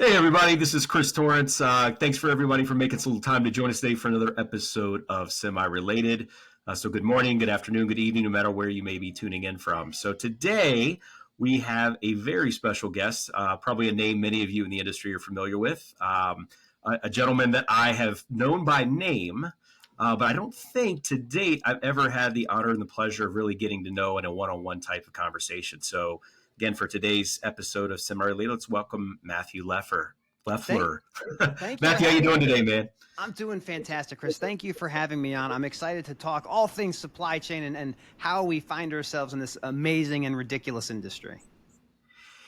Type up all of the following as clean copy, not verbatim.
Hey, everybody, this is Chris Torrance. Thanks for everybody for making some little time to join us today for another episode of Semi-Related. So good morning, good afternoon, good evening, no matter where you may be tuning in from. So today we have a very special guest, probably a name many of you in the industry are familiar with, a gentleman that I have known by name, but I don't think to date I've ever had the honor and the pleasure of really getting to know in a one-on-one type of conversation. So again, for today's episode of Semi-Related, let's welcome Matthew Leffler. Thank you. Matthew, how you doing today, man? I'm doing fantastic, Chris. Thank you for having me on. I'm excited to talk all things supply chain and how we find ourselves in this amazing and ridiculous industry.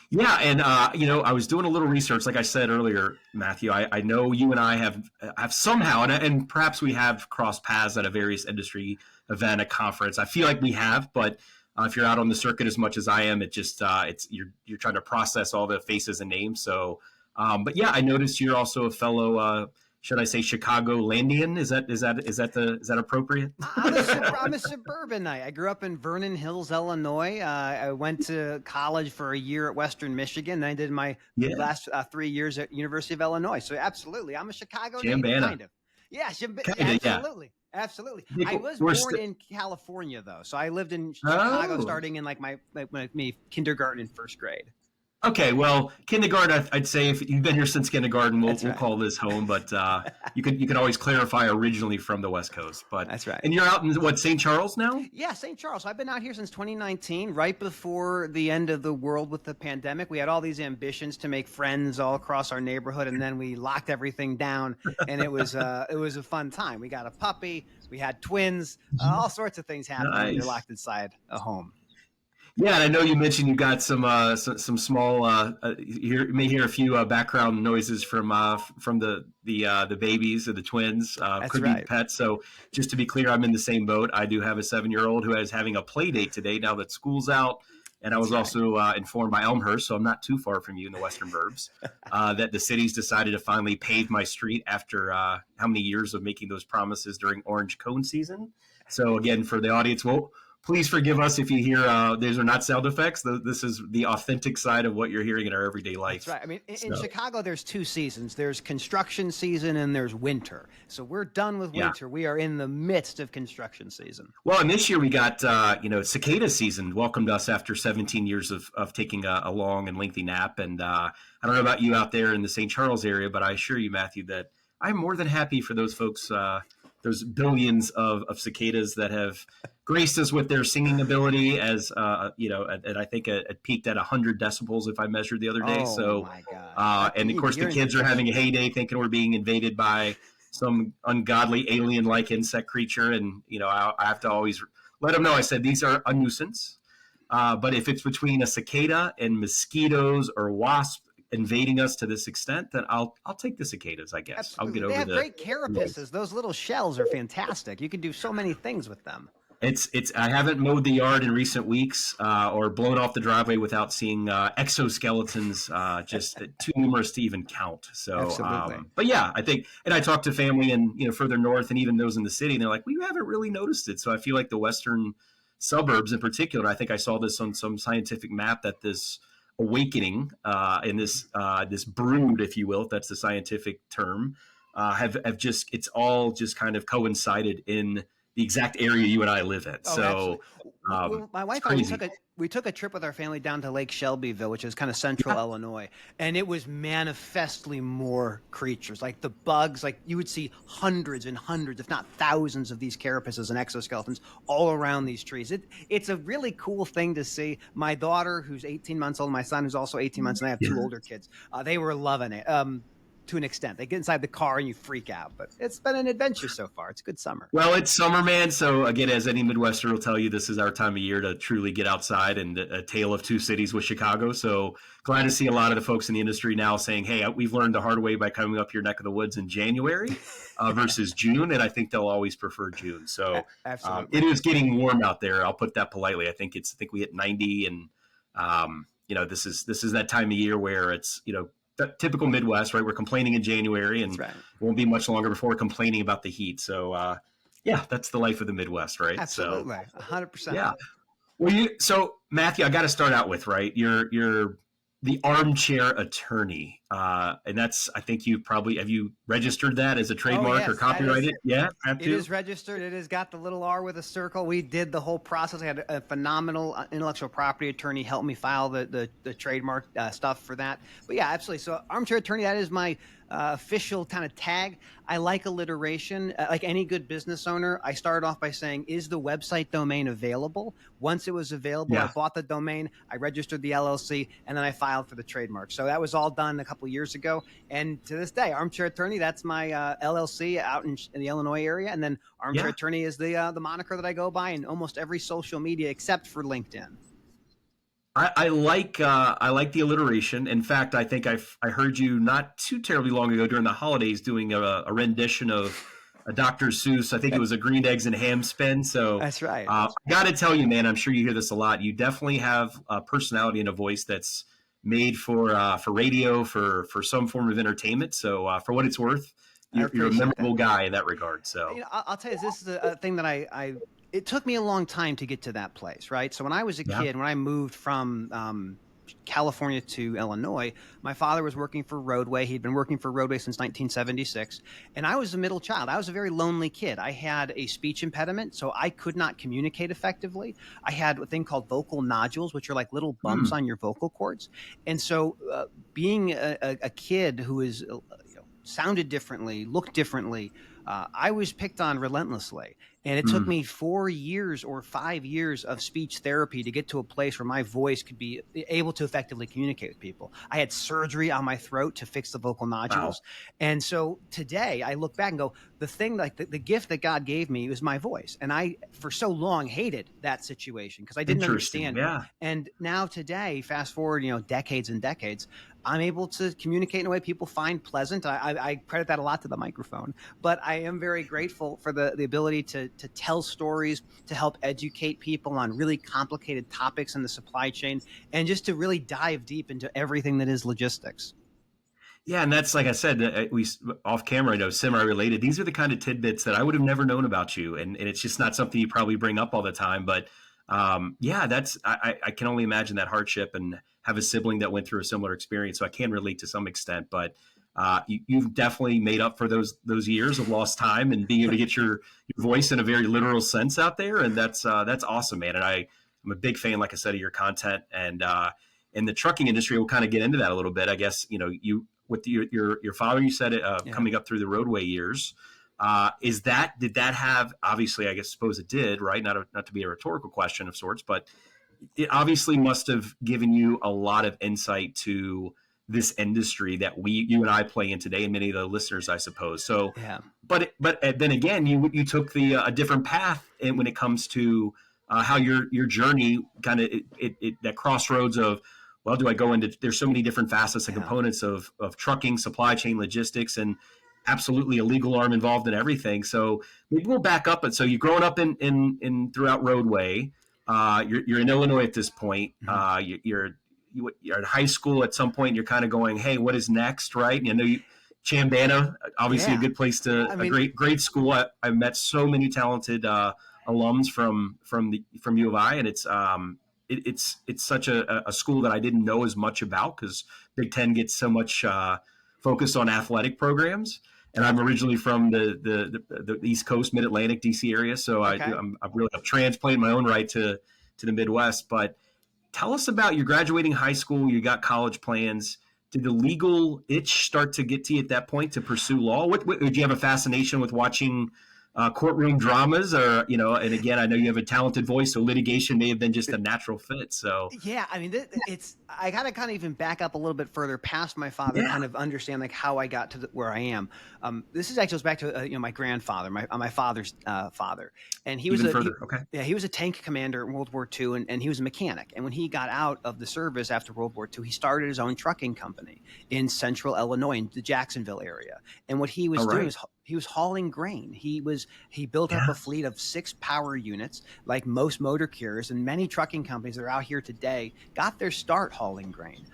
Yeah, and I was doing a little research, like I said earlier, Matthew. I know you and I have somehow, and perhaps we have crossed paths at a various industry event, a conference. I feel like we have, but if you're out on the circuit as much as I am, it just you're trying to process all the faces and names. So, but yeah, I noticed you're also a fellow. Should I say Chicagolandian? Is that appropriate? I'm a suburbanite. I grew up in Vernon Hills, Illinois. I went to college for a year at Western Michigan. Then I did my last 3 years at University of Illinois. So absolutely, I'm a Chicago native, kind of. Yeah, absolutely. Yeah. Absolutely. I was born in California, though. So I lived in Chicago starting in like my kindergarten and first grade. Okay, well, kindergarten, I'd say if you've been here since kindergarten, we'll call this home. But you can always clarify originally from the West Coast. But that's right. And you're out in what, St. Charles now? Yeah, St. Charles. I've been out here since 2019, right before the end of the world with the pandemic. We had all these ambitions to make friends all across our neighborhood, and then we locked everything down, and it was a fun time. We got a puppy, we had twins, all sorts of things happening when you're locked inside a home. Yeah, and I know you mentioned you got some small. You may hear a few background noises from the babies or the twins. Could be pets. So just to be clear, I'm in the same boat. I do have a 7-year-old who is having a play date today now that school's out. And I was also informed by Elmhurst, so I'm not too far from you in the Western Burbs, that the city's decided to finally pave my street after how many years of making those promises during orange cone season. So again, for the audience, please forgive us if you hear these are not sound effects. This is the authentic side of what you're hearing in our everyday life. That's right. I mean, in Chicago, there's 2 seasons. There's construction season and there's winter. So we're done with winter. We are in the midst of construction season. Well, and this year we got, cicada season welcomed us after 17 years of taking a long and lengthy nap. And I don't know about you out there in the St. Charles area, but I assure you, Matthew, that I'm more than happy for those folks, those billions of cicadas that have graced us with their singing ability as, and I think it peaked at 100 decibels if I measured the other day. Oh, my God. And of course the kids are having a heyday thinking we're being invaded by some ungodly alien-like insect creature. And, I have to always let them know, I said, these are a nuisance. But if it's between a cicada and mosquitoes or wasps invading us to this extent, then I'll take the cicadas, I guess. Absolutely. They have great carapaces. Those little shells are fantastic. You can do so many things with them. I haven't mowed the yard in recent weeks or blown off the driveway without seeing exoskeletons, just too numerous to even count. So, but yeah, I think, and I talked to family and, further north and even those in the city, and they're like, we haven't really noticed it. So I feel like the western suburbs in particular, I think I saw this on some scientific map that this awakening in this brood, if you will, if that's the scientific term, have just, it's all just kind of coincided in the exact area you and I live in. My wife and we took a trip with our family down to Lake Shelbyville, which is kind of central Illinois, and it was manifestly more creatures. Like the bugs, like you would see hundreds and hundreds, if not thousands, of these carapaces and exoskeletons all around these trees. It's a really cool thing to see. My daughter, who's 18 months old, my son, who's also 18 months, and I have 2 older kids, they were loving it. To an extent, they get inside the car and you freak out, but it's been an adventure so far. It's a good summer. Well, it's summer, man. So again, as any Midwestern will tell you, this is our time of year to truly get outside, and a tale of 2 cities with Chicago. So glad to see a lot of the folks in the industry now saying, hey, we've learned the hard way by coming up your neck of the woods in January versus June. And I think they'll always prefer June. So it is getting warm out there. I'll put that politely. I think we hit 90, and this is that time of year where it's, typical Midwest, right? We're complaining in January, and it won't be much longer before we're complaining about the heat. So, that's the life of the Midwest, right? Absolutely, 100%. Yeah. Well, so Matthew, I got to start out with, right? You're the Armchair Attorney. And that's, I think have you registered that as a trademark or yes, copyrighted? Yeah, have it to. is registered. It has got the little R with a circle. We did the whole process. I had a phenomenal intellectual property attorney help me file the trademark stuff for that. But yeah, absolutely. So Armchair Attorney, that is my official kind of tag. I like alliteration. Like any good business owner, I started off by saying, is the website domain available? Once it was available, I bought the domain, I registered the LLC, and then I filed for the trademark. So that was all done a couple of years ago. And to this day, Armchair Attorney, that's my LLC out in the Illinois area. And then Armchair Attorney is the moniker that I go by in almost every social media except for LinkedIn. I like the alliteration. In fact, I think I heard you not too terribly long ago during the holidays doing a rendition of a Dr. Seuss. I think it was a green eggs and ham spin. So that's right. I got to tell you, man, I'm sure you hear this a lot. You definitely have a personality and a voice that's made for radio, for some form of entertainment. So for what it's worth, you're a memorable guy in that regard. So I'll tell you, this is a thing that it took me a long time to get to that place, right? So when I was a kid, when I moved from California to Illinois, my father was working for Roadway. He'd been working for Roadway since 1976. And I was a middle child. I was a very lonely kid. I had a speech impediment, so I could not communicate effectively. I had a thing called vocal nodules, which are like little bumps on your vocal cords. And so being a kid who is sounded differently, looked differently, I was picked on relentlessly. And it took me 4 years or 5 years of speech therapy to get to a place where my voice could be able to effectively communicate with people. I had surgery on my throat to fix the vocal nodules. Wow. And so today I look back and go, the thing, like the gift that God gave me was my voice. And I, for so long, hated that situation because I didn't understand it. And now today, fast forward, decades and decades, I'm able to communicate in a way people find pleasant. I credit that a lot to the microphone, but I am very grateful for the ability to tell stories, to help educate people on really complicated topics in the supply chain, and just to really dive deep into everything that is logistics. Yeah, and that's, like I said, we off camera, I know, semi-related. These are the kind of tidbits that I would have never known about you, and it's just not something you probably bring up all the time. But that's I can only imagine that hardship and have a sibling that went through a similar experience, so I can relate to some extent. But you've definitely made up for those years of lost time and being able to get your voice in a very literal sense out there, and that's awesome, man. And I'm a big fan, like I said, of your content. And in the trucking industry, we'll kind of get into that a little bit. I guess you with your father, you said coming up through the Roadway years. Did that have, obviously, I suppose it did, right? Not to be a rhetorical question of sorts, but it obviously must have given you a lot of insight to this industry that you and I play in today, and many of the listeners, I suppose. So, but then again, you took a different path, and when it comes to how your journey kind of that crossroads of, well, do I go into? There's so many different facets and components of trucking, supply chain, logistics, and absolutely a legal arm involved in everything. So maybe we'll back up. And so you're growing up in throughout Roadway. You're in Illinois at this point. You're in high school at some point. You're kind of going, hey, what is next, right? And I know Chambana, obviously a good place to great school. I've met so many talented alums from U of I, and it's such a school that I didn't know as much about because Big Ten gets so much focus on athletic programs. And I'm originally from the East Coast, Mid-Atlantic, DC area. So I'm really a transplant in my own right to the Midwest. But tell us about your graduating high school. You got college plans. Did the legal itch start to get to you at that point to pursue law? Did you have a fascination with watching courtroom dramas, or and again, I know you have a talented voice, so litigation may have been just a natural fit. So yeah, I mean, I gotta kind of even back up a little bit further past my father, kind of understand like how I got to where I am. This is actually goes back to my grandfather, my father's father, and he was he was a tank commander in World War II, and he was a mechanic. And when he got out of the service after World War II, he started his own trucking company in central Illinois, in the Jacksonville area. And what he was doing is he was hauling grain. He built up a fleet of 6 power units, like most motor carriers, and many trucking companies that are out here today got their start hauling grain.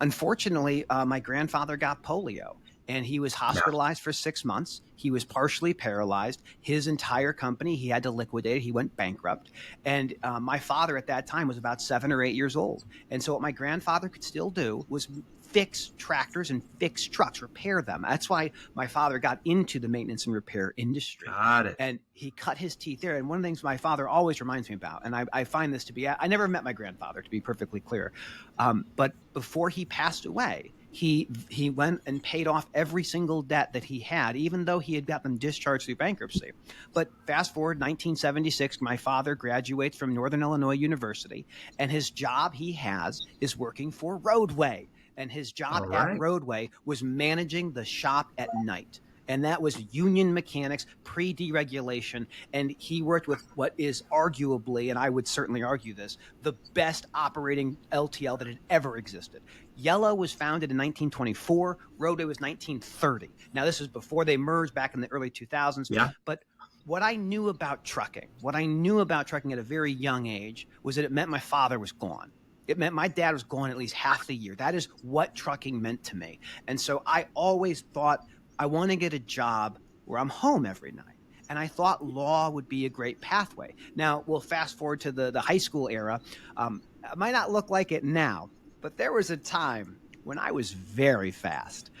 Unfortunately, my grandfather got polio, and he was hospitalized for 6 months. He was partially paralyzed. His entire company, he had to liquidate. He went bankrupt. And my father at that time was about 7 or 8 years old. And so what my grandfather could still do was fix tractors and fix trucks, repair them. That's why my father got into the maintenance and repair industry. Got it. And he cut his teeth there. And one of the things my father always reminds me about, and I find this to be, I never met my grandfather, to be perfectly clear. But before he passed away, he went and paid off every single debt that he had, even though he had got them discharged through bankruptcy. But fast forward 1976, my father graduates from Northern Illinois University, and his job he has is working for Roadway. And his job at Roadway was managing the shop at night. And that was union mechanics, pre-deregulation. And he worked with what is arguably, and I would certainly argue this, the best operating LTL that had ever existed. Yellow was founded in 1924. Roadway was 1930. Now, this is before they merged back in the early 2000s. Yeah. But what I knew about trucking at a very young age was that it meant my father was gone. It meant my dad was gone at least half the year. That is what trucking meant to me. And so I always thought, I want to get a job where I'm home every night. And I thought law would be a great pathway. Now, we'll fast forward to the high school era. It might not look like it now, but there was a time when I was very fast,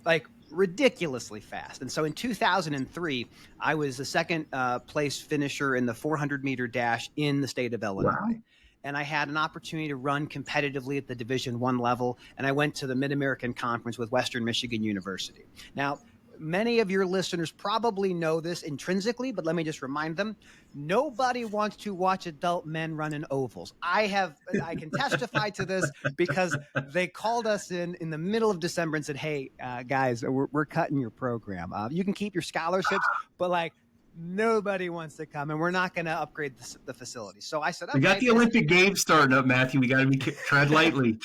like ridiculously fast. And so in 2003, I was the second place finisher in the 400-meter dash in the state of Illinois. Wow. And I had an opportunity to run competitively at the Division I level, and I went to the Mid-American Conference with Western Michigan University. Now, many of your listeners probably know this intrinsically, but let me just remind them, nobody wants to watch adult men run in ovals. I can testify to this because they called us in the middle of December and said, hey, guys, we're cutting your program. You can keep your scholarships, but like, nobody wants to come, and we're not going to upgrade the facility. So I said, okay, we got the Olympic Games starting up, Matthew. We got to tread lightly.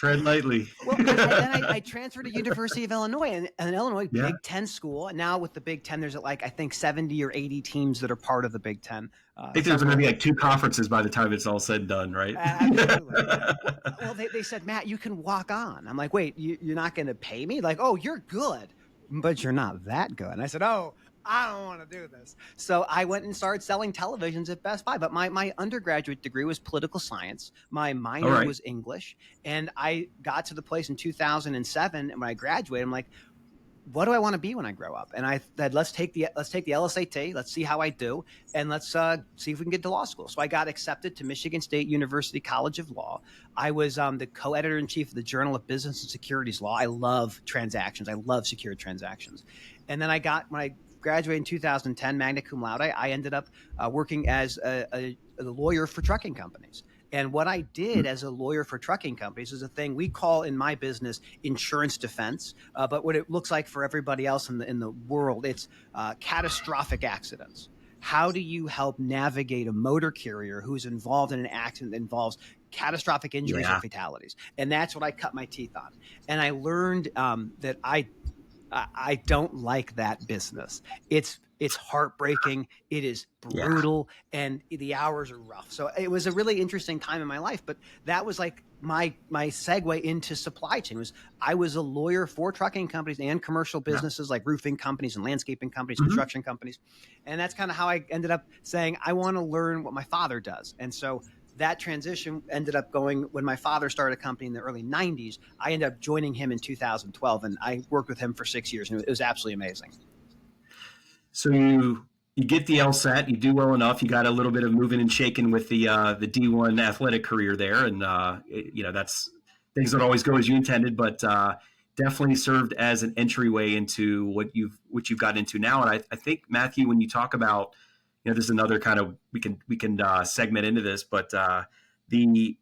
Well, then I transferred to University of Illinois, and Illinois Big Ten school. And now with the Big Ten, there's like, I think 70 or 80 teams that are part of the Big Ten. I think there's going to be like 2 conferences by the time it's all said and done, right? Absolutely. Well, they said, Matt, you can walk on. I'm like, wait, you're not going to pay me? Like, oh, you're good, but you're not that good. And I said, oh, I don't want to do this. So I went and started selling televisions at Best Buy. But my undergraduate degree was political science. My minor was English. And I got to the place in 2007. And when I graduated, I'm like, what do I want to be when I grow up? And I said, let's take the LSAT. Let's see how I do. And let's see if we can get to law school. So I got accepted to Michigan State University College of Law. I was the co-editor-in-chief of the Journal of Business and Securities Law. I love transactions. I love secured transactions. And then when I graduated in 2010, magna cum laude, I ended up working as a lawyer for trucking companies. And what I did as a lawyer for trucking companies is a thing we call in my business insurance defense. But what it looks like for everybody else in the world, it's catastrophic accidents. How do you help navigate a motor carrier who's involved in an accident that involves catastrophic injuries and fatalities? And that's what I cut my teeth on. And I learned that I don't like that business. It's heartbreaking. It is brutal, and the hours are rough. So it was a really interesting time in my life. But that was like my segue into supply chain. I was a lawyer for trucking companies and commercial businesses like roofing companies and landscaping companies, construction companies, and that's kind of how I ended up saying I want to learn what my father does. And so that transition ended up going when my father started a company in the early 90s. I ended up joining him in 2012, and I worked with him for 6 years, and it was absolutely amazing. So you get the LSAT, you do well enough. You got a little bit of moving and shaking with the D1 athletic career there, and that's things don't always go as you intended, but definitely served as an entryway into what you've got into now. And I think, Matthew, when you talk about, this is another kind of we can segment into this, but these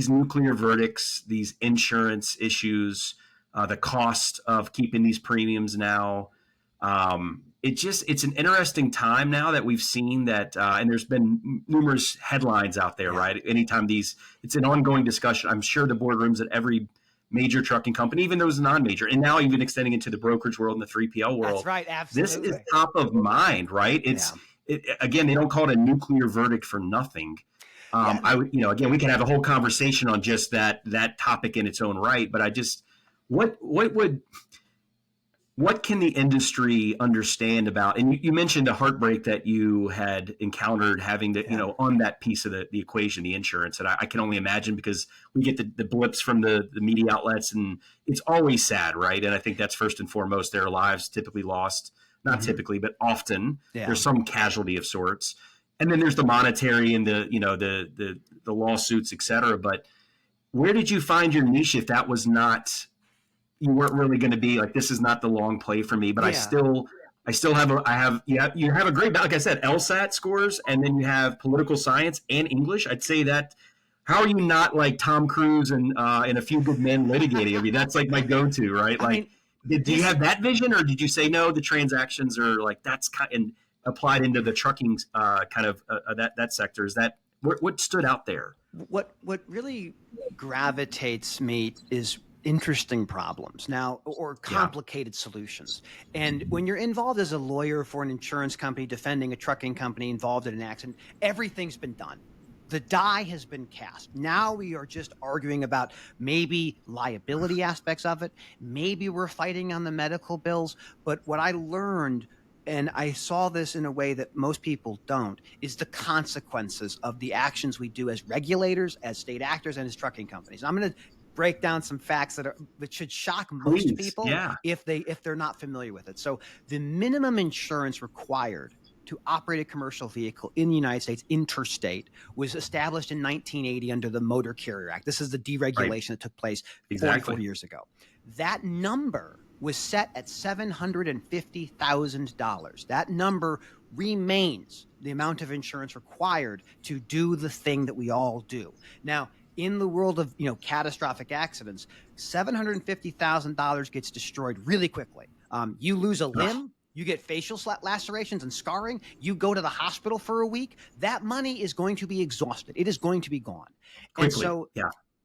nuclear verdicts, these insurance issues, the cost of keeping these premiums now. It's an interesting time now that we've seen that, and there's been numerous headlines out there, right? Anytime it's an ongoing discussion. I'm sure the boardrooms at every major trucking company, even those non-major, and now even extending into the brokerage world and the 3PL world. That's right, absolutely. This is top of mind, right? Again, they don't call it a nuclear verdict for nothing. Again, we can have a whole conversation on just that topic in its own right, but I just, what what can the industry understand about, and you mentioned a heartbreak that you had encountered having to, on that piece of the equation, the insurance. And I can only imagine, because we get the blips from the media outlets, and it's always sad, right? And I think that's first and foremost, their lives typically lost, not typically, but often there's some casualty of sorts. And then there's the monetary and the lawsuits, et cetera. But where did you find your niche if that was not, you weren't really going to be like, this is not the long play for me, but I still have you have a great, like I said, LSAT scores, and then you have political science and English. I'd say that, how are you not like Tom Cruise and A Few Good Men litigating? I mean, that's like my go-to, right? Like, did you have that vision, or did you say, no, the transactions are like, that's kind and applied into the trucking kind of that sector? Is that what stood out there? What really gravitates me is interesting problems now, or complicated solutions. And when you're involved as a lawyer for an insurance company defending a trucking company involved in an accident, everything's been done. The die has been cast. Now we are just arguing about maybe liability aspects of it. Maybe we're fighting on the medical bills. But what I learned, and I saw this in a way that most people don't, is the consequences of the actions we do as regulators, as state actors, and as trucking companies. I'm going to break down some facts that should shock most people if they're not familiar with it. So the minimum insurance required to operate a commercial vehicle in the United States interstate was established in 1980 under the Motor Carrier Act. This is the deregulation that took place 44 years ago. That number was set at $750,000. That number remains the amount of insurance required to do the thing that we all do. Now, in the world of catastrophic accidents, $750,000 gets destroyed really quickly. You lose a limb, you get facial lacerations and scarring, you go to the hospital for a week, that money is going to be exhausted. It is going to be gone. Quickly. And so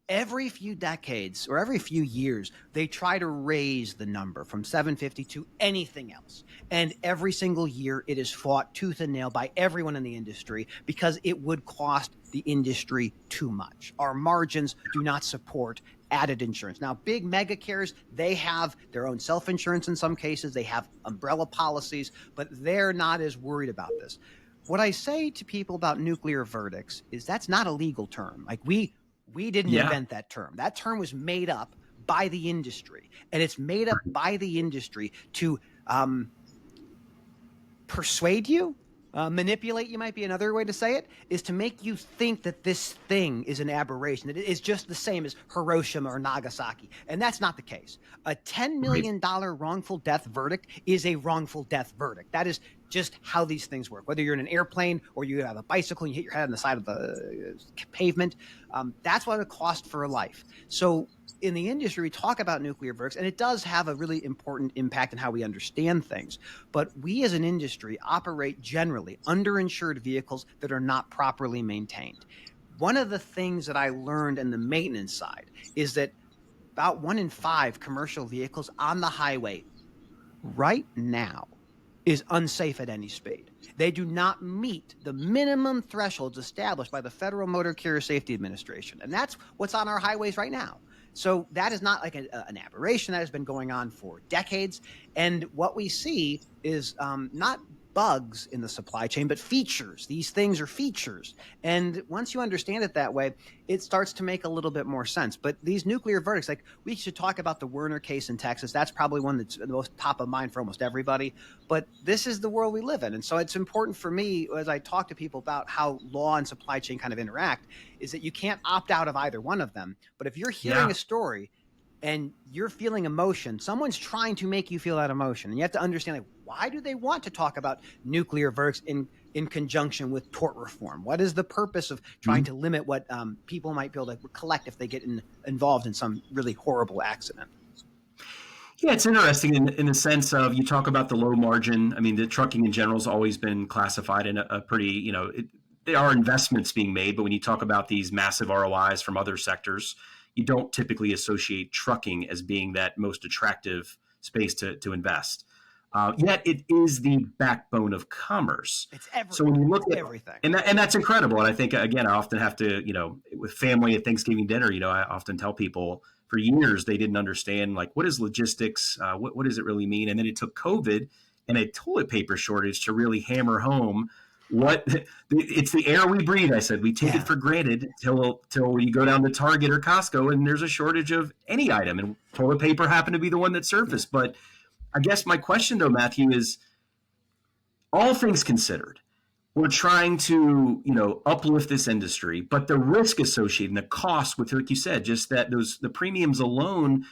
every few decades or every few years, they try to raise the number from 750 to anything else. And every single year it is fought tooth and nail by everyone in the industry, because it would cost the industry too much. Our margins do not support added insurance. Now, big mega carriers, they have their own self-insurance in some cases. They have umbrella policies, but they're not as worried about this. What I say to people about nuclear verdicts is that's not a legal term. Like, we didn't invent that term. That term was made up by the industry, and it's made up by the industry to persuade you, manipulate, you might be another way to say it, is to make you think that this thing is an aberration, that it is just the same as Hiroshima or Nagasaki. And that's not the case. A $10 million wrongful death verdict is a wrongful death verdict. That is just how these things work. Whether you're in an airplane or you have a bicycle and you hit your head on the side of the pavement, that's what it costs for a life. So in the industry, we talk about nuclear verdicts, and it does have a really important impact on how we understand things. But we as an industry operate generally underinsured vehicles that are not properly maintained. One of the things that I learned in the maintenance side is that about 1 in 5 commercial vehicles on the highway right now is unsafe at any speed. They do not meet the minimum thresholds established by the Federal Motor Carrier Safety Administration. And that's what's on our highways right now. So that is not like an aberration that has been going on for decades. And what we see is not bugs in the supply chain, but features. These things are features. And once you understand it that way, it starts to make a little bit more sense. But these nuclear verdicts, like, we should talk about the Werner case in Texas. That's probably one that's the most top of mind for almost everybody. But this is the world we live in. And so it's important for me, as I talk to people about how law and supply chain kind of interact, is that you can't opt out of either one of them. But if you're hearing a story and you're feeling emotion, someone's trying to make you feel that emotion. And you have to understand, like, why do they want to talk about nuclear verdicts in conjunction with tort reform? What is the purpose of trying to limit what people might be able to collect if they get involved in some really horrible accident? Yeah, it's interesting in the sense of, you talk about the low margin. I mean, the trucking in general has always been classified in a pretty, there are investments being made, but when you talk about these massive ROIs from other sectors, you don't typically associate trucking as being that most attractive space to invest. Yet it is the backbone of commerce. It's everything. So when you look at everything, and that's incredible. And I think, again, I often have to, with family at Thanksgiving dinner, I often tell people, for years they didn't understand, like, what is logistics? What does it really mean? And then it took COVID and a toilet paper shortage to really hammer home what it's the air we breathe. I said, we take it for granted till you go down to Target or Costco and there's a shortage of any item, and toilet paper happened to be the one that surfaced. But I guess my question though, Matthew, is all things considered, we're trying to, uplift this industry, but the risk associated and the cost with, like you said, just that the premiums alone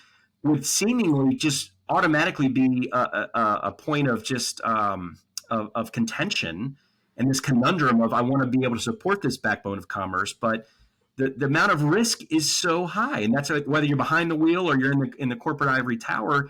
would seemingly just automatically be a point of just of contention, and this conundrum of, I want to be able to support this backbone of commerce, but the amount of risk is so high, and that's whether you're behind the wheel or you're in the corporate ivory tower.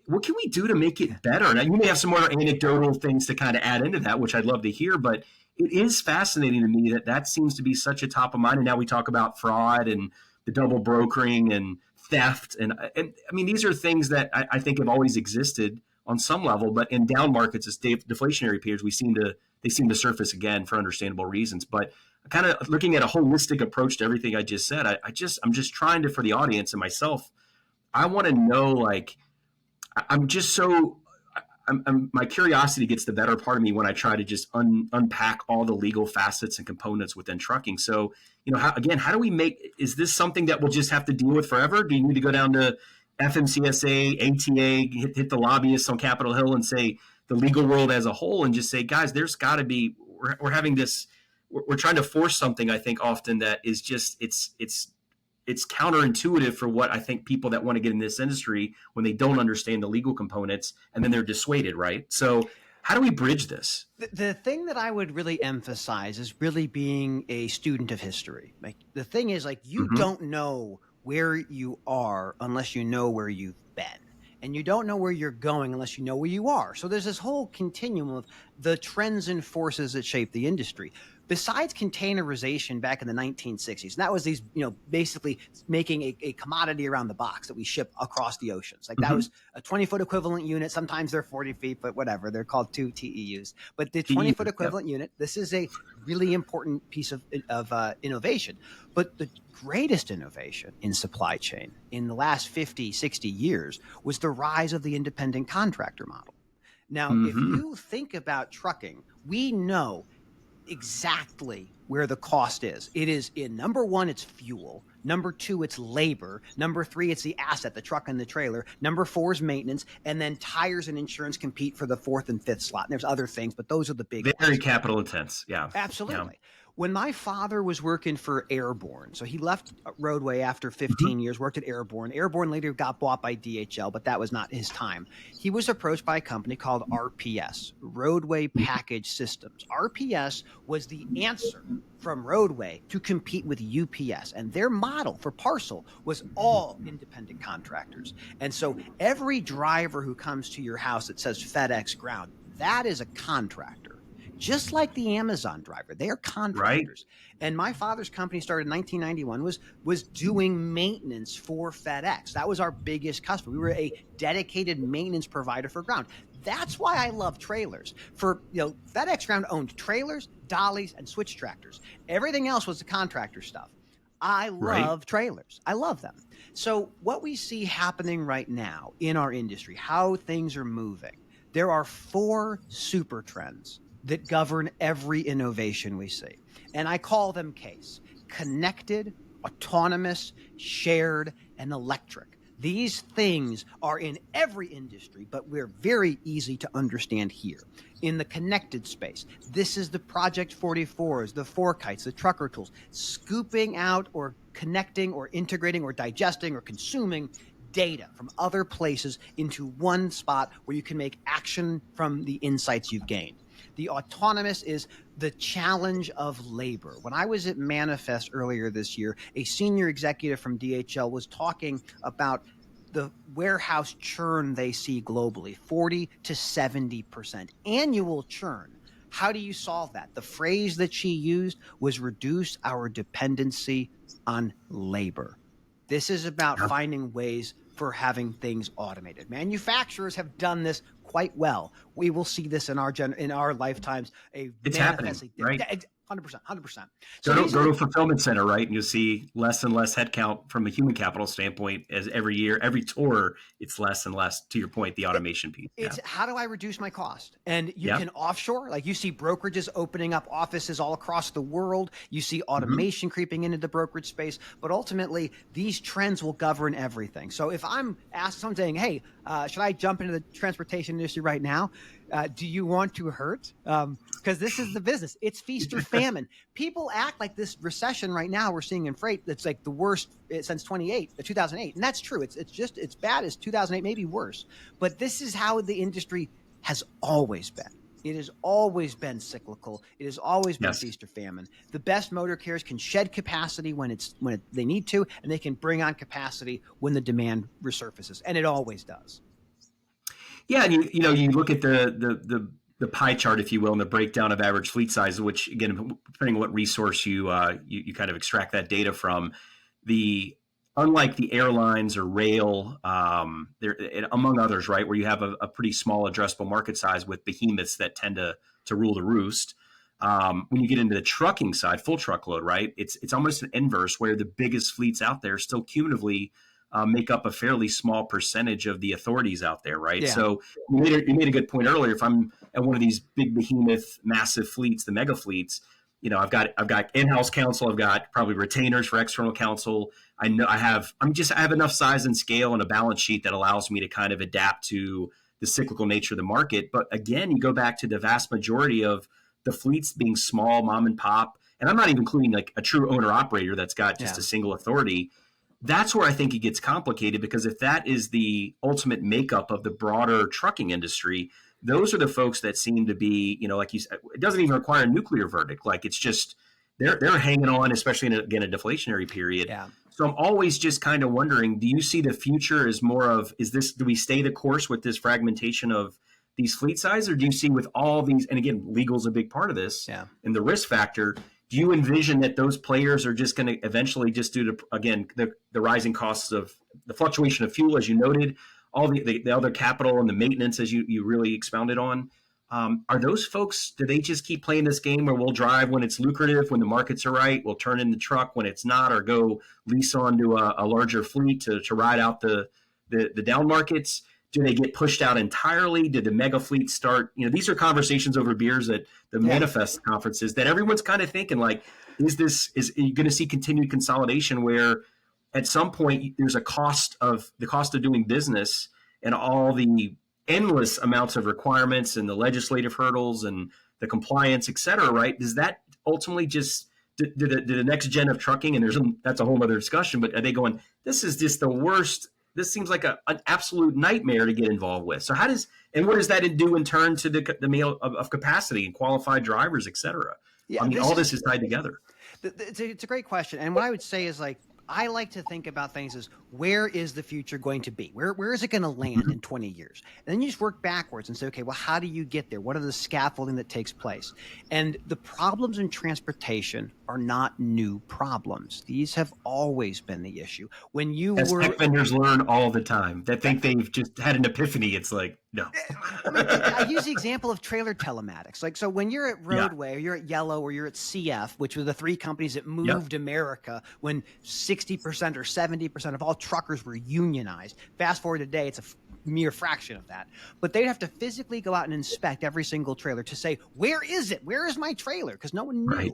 What can we do to make it better? Now, you may have some more anecdotal things to kind of add into that, which I'd love to hear, but it is fascinating to me that seems to be such a top of mind. And now we talk about fraud and the double brokering and theft. And I mean, these are things that I think have always existed on some level, but in down markets, as deflationary periods, they seem to surface again for understandable reasons. But kind of looking at a holistic approach to everything I just said, I'm just trying to, for the audience and myself, I want to know, like, my curiosity gets the better part of me when I try to just unpack all the legal facets and components within trucking. So, how do is this something that we'll just have to deal with forever? Do you need to go down to FMCSA, ATA, hit the lobbyists on Capitol Hill and say the legal world as a whole, and just say, guys, there's got to be, we're having this, we're trying to force something, I think often that is just, it's counterintuitive for what I think people that want to get in this industry, when they don't understand the legal components, and then they're dissuaded, right? So how do we bridge this? The thing that I would really emphasize is really being a student of history. Like, the thing is, like, you don't know where you are unless you know where you've been. And you don't know where you're going unless you know where you are. So there's this whole continuum of the trends and forces that shape the industry. Besides containerization back in the 1960s, and that was these, basically making a commodity around the box that we ship across the oceans. Like, that was a 20-foot equivalent unit. Sometimes they're 40 feet, but whatever. They're called 2 TEUs. But the 20-foot equivalent unit, this is a really important piece of innovation. But the greatest innovation in supply chain in the last 50, 60 years was the rise of the independent contractor model. Now, if you think about trucking, we know exactly where the cost is. It is in number one, it's fuel. Number two, it's labor. Number three, it's the asset, the truck and the trailer. Number four is maintenance. And then tires and insurance compete for the fourth and fifth slot. And there's other things, but those are the big Very ones. capital intense. Yeah. Absolutely. Yeah. When my father was working for Airborne, so he left Roadway after 15 years, worked at Airborne. Airborne later got bought by DHL, but that was not his time. He was approached by a company called RPS, Roadway Package Systems. RPS was the answer from Roadway to compete with UPS, and their model for parcel was all independent contractors. And so every driver who comes to your house that says FedEx Ground, that is a contractor. Just like the Amazon driver, they are contractors. Right. And my father's company started in 1991, was doing maintenance for FedEx. That was our biggest customer. We were a dedicated maintenance provider for Ground. That's why I love trailers. FedEx Ground owned trailers, dollies, and switch tractors. Everything else was the contractor stuff. I love trailers. I love them. So what we see happening right now in our industry, how things are moving, there are 4 super trends that govern every innovation we see. And I call them CASE: connected, autonomous, shared, and electric. These things are in every industry, but we're very easy to understand here. In the connected space, this is the Project 44s, the 4Kites, the trucker tools, scooping out or connecting or integrating or digesting or consuming data from other places into one spot where you can make action from the insights you've gained. The autonomous is the challenge of labor. When I was at Manifest earlier this year, a senior executive from DHL was talking about the warehouse churn they see globally, 40 to 70% annual churn. How do you solve that? The phrase that she used was reduce our dependency on labor. This is about finding ways for having things automated. Manufacturers have done this quite well. We will see this in our lifetimes. It's happening, right? 100%. So go to a fulfillment center, right? And you'll see less and less headcount from a human capital standpoint as every year, every tour, it's less and less, to your point, the automation piece. It's how do I reduce my cost? And you can offshore, like you see brokerages opening up offices all across the world. You see automation creeping into the brokerage space, but ultimately these trends will govern everything. So if I'm asked something, hey, should I jump into the transportation industry right now? Do you want to hurt? Because this is the business. It's feast or famine. People act like this recession right now we're seeing in freight that's like the worst since 2008, and that's true. It's bad as 2008, maybe worse. But this is how the industry has always been. It has always been cyclical. It has always been feast or famine. The best motor carriers can shed capacity when they need to, and they can bring on capacity when the demand resurfaces, and it always does. Yeah, and you look at the pie chart, if you will, and the breakdown of average fleet size, which again, depending on what resource you kind of extract that data from, unlike the airlines or rail, among others, right, where you have a pretty small addressable market size with behemoths that tend to rule the roost. When you get into the trucking side, full truckload, right, it's almost an inverse where the biggest fleets out there still cumulatively make up a fairly small percentage of the authorities out there, right? Yeah. So you made a good point earlier. If I'm at one of these big behemoth, massive fleets, the mega fleets, I've got in-house counsel, I've got probably retainers for external counsel. I have enough size and scale and a balance sheet that allows me to kind of adapt to the cyclical nature of the market. But again, you go back to the vast majority of the fleets being small, mom and pop, and I'm not even including like a true owner operator that's got just a single authority. That's where I think it gets complicated, because if that is the ultimate makeup of the broader trucking industry, those are the folks that seem to be, like you said, it doesn't even require a nuclear verdict. Like it's just, they're hanging on, especially in, a deflationary period. Yeah. So I'm always just kind of wondering, do you see the future as more of, do we stay the course with this fragmentation of these fleet size, or do you see with all these, and again, legal's a big part of this, and the risk factor, do you envision that those players are just going to eventually, just due to, again, the rising costs of the fluctuation of fuel, as you noted, all the other capital and the maintenance, as you really expounded on, are those folks, do they just keep playing this game where we'll drive when it's lucrative, when the markets are right, we'll turn in the truck when it's not, or go lease onto a larger fleet to ride out the down markets? Do they get pushed out entirely? Did the mega fleets start? These are conversations over beers at the Manifest conferences that everyone's kind of thinking like, is you going to see continued consolidation where at some point there's the cost of doing business and all the endless amounts of requirements and the legislative hurdles and the compliance, et cetera, right? Does that ultimately just, did the next gen of trucking, and that's a whole other discussion, but are they going, this is just the worst, this seems like an absolute nightmare to get involved with. So what does that do in turn to the meal of capacity and qualified drivers, et cetera? Yeah, all this is tied together. It's a great question. And what I would say is, like, I like to think about things as, where is the future going to be? Where is it going to land in 20 years? And then you just work backwards and say, okay, well, how do you get there? What are the scaffolding that takes place? And the problems in transportation are not new problems. These have always been the issue. As tech vendors learn all the time, that think they've just had an epiphany. It's like, no. I use the example of trailer telematics. Like, so when you're at Roadway, or you're at Yellow, or you're at CF, which were the three companies that moved America when 60% or 70% of all truckers were unionized. Fast forward today, it's a mere fraction of that. But they'd have to physically go out and inspect every single trailer to say, where is it? Where is my trailer? Because no one knew. Right.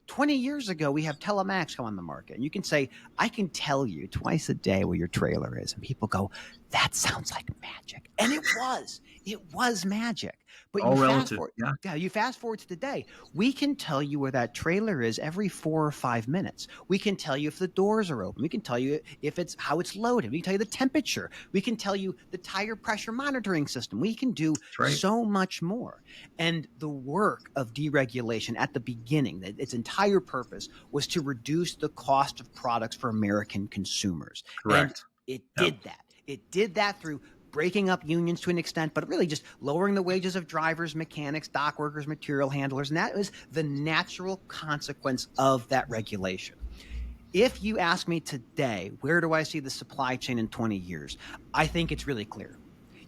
20 years ago, we have telematics come on the market, and you can say, I can tell you twice a day where your trailer is. And people go, that sounds like magic. And it was magic. But you fast forward to today, we can tell you where that trailer is every 4 or 5 minutes. We can tell you if the doors are open. We can tell you how it's loaded. We can tell you the temperature. We can tell you the tire pressure monitoring system. We can do so much more. And the work of deregulation at the beginning, its entire purpose was to reduce the cost of products for American consumers. Correct. And it did that. It did that through breaking up unions to an extent, but really just lowering the wages of drivers, mechanics, dock workers, material handlers. And that was the natural consequence of that regulation. If you ask me today, where do I see the supply chain in 20 years? I think it's really clear.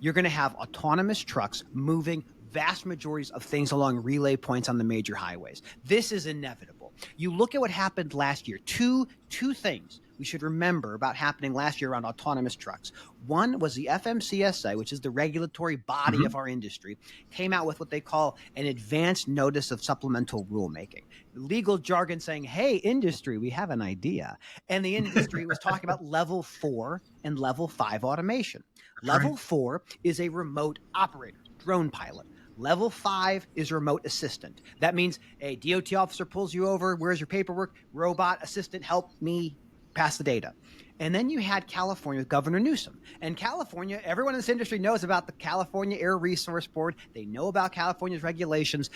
You're going to have autonomous trucks moving vast majorities of things along relay points on the major highways. This is inevitable. You look at what happened last year. Two things we should remember about happening last year around autonomous trucks. One was the FMCSA, which is the regulatory body of our industry, came out with what they call an advanced notice of supplemental rulemaking. Legal jargon saying, hey, industry, we have an idea. And the industry was talking about level 4 and level 5 automation. Level 4 is a remote operator, drone pilot. Level 5 is remote assistant. That means a DOT officer pulls you over. Where's your paperwork? Robot assistant, help me pass the data. And then you had California with Governor Newsom. And California, everyone in this industry knows about the California Air Resource Board. They know about California's regulations.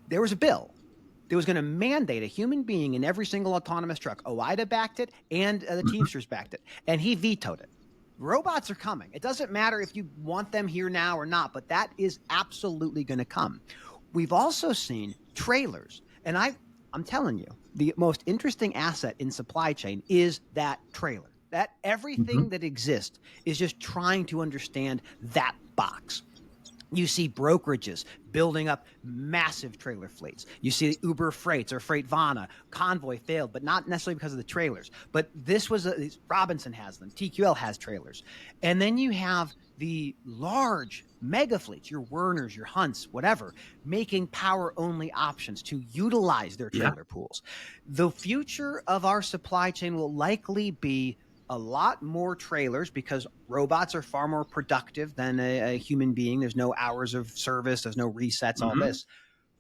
There was a bill that was going to mandate a human being in every single autonomous truck. OIDA backed it, and the Teamsters backed it. And he vetoed it. Robots are coming. It doesn't matter if you want them here now or not, but that is absolutely going to come. We've also seen trailers. And I'm telling you, the most interesting asset in supply chain is that trailer. That everything that exists is just trying to understand that box. You see brokerages building up massive trailer fleets. You see Uber Freights or Freightvana. Convoy failed, but not necessarily because of the trailers. But this was Robinson has them. TQL has trailers. And then you have the large mega fleets, your Werners, your Hunts, whatever, making power-only options to utilize their trailer pools. The future of our supply chain will likely be a lot more trailers because robots are far more productive than a human being. There's no hours of service. There's no resets, all this.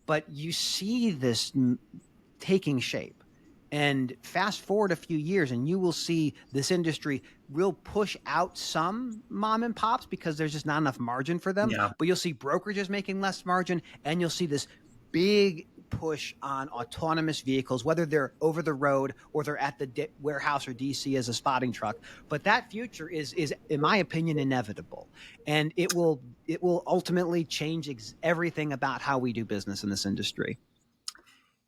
But you see this taking shape. And fast forward a few years and you will see this industry will push out some mom and pops because there's just not enough margin for them. But you'll see brokerages making less margin, and you'll see this big push on autonomous vehicles, whether they're over the road or they're at the warehouse or DC as a spotting truck. But that future is, in my opinion, inevitable. And it will ultimately change everything about how we do business in this industry.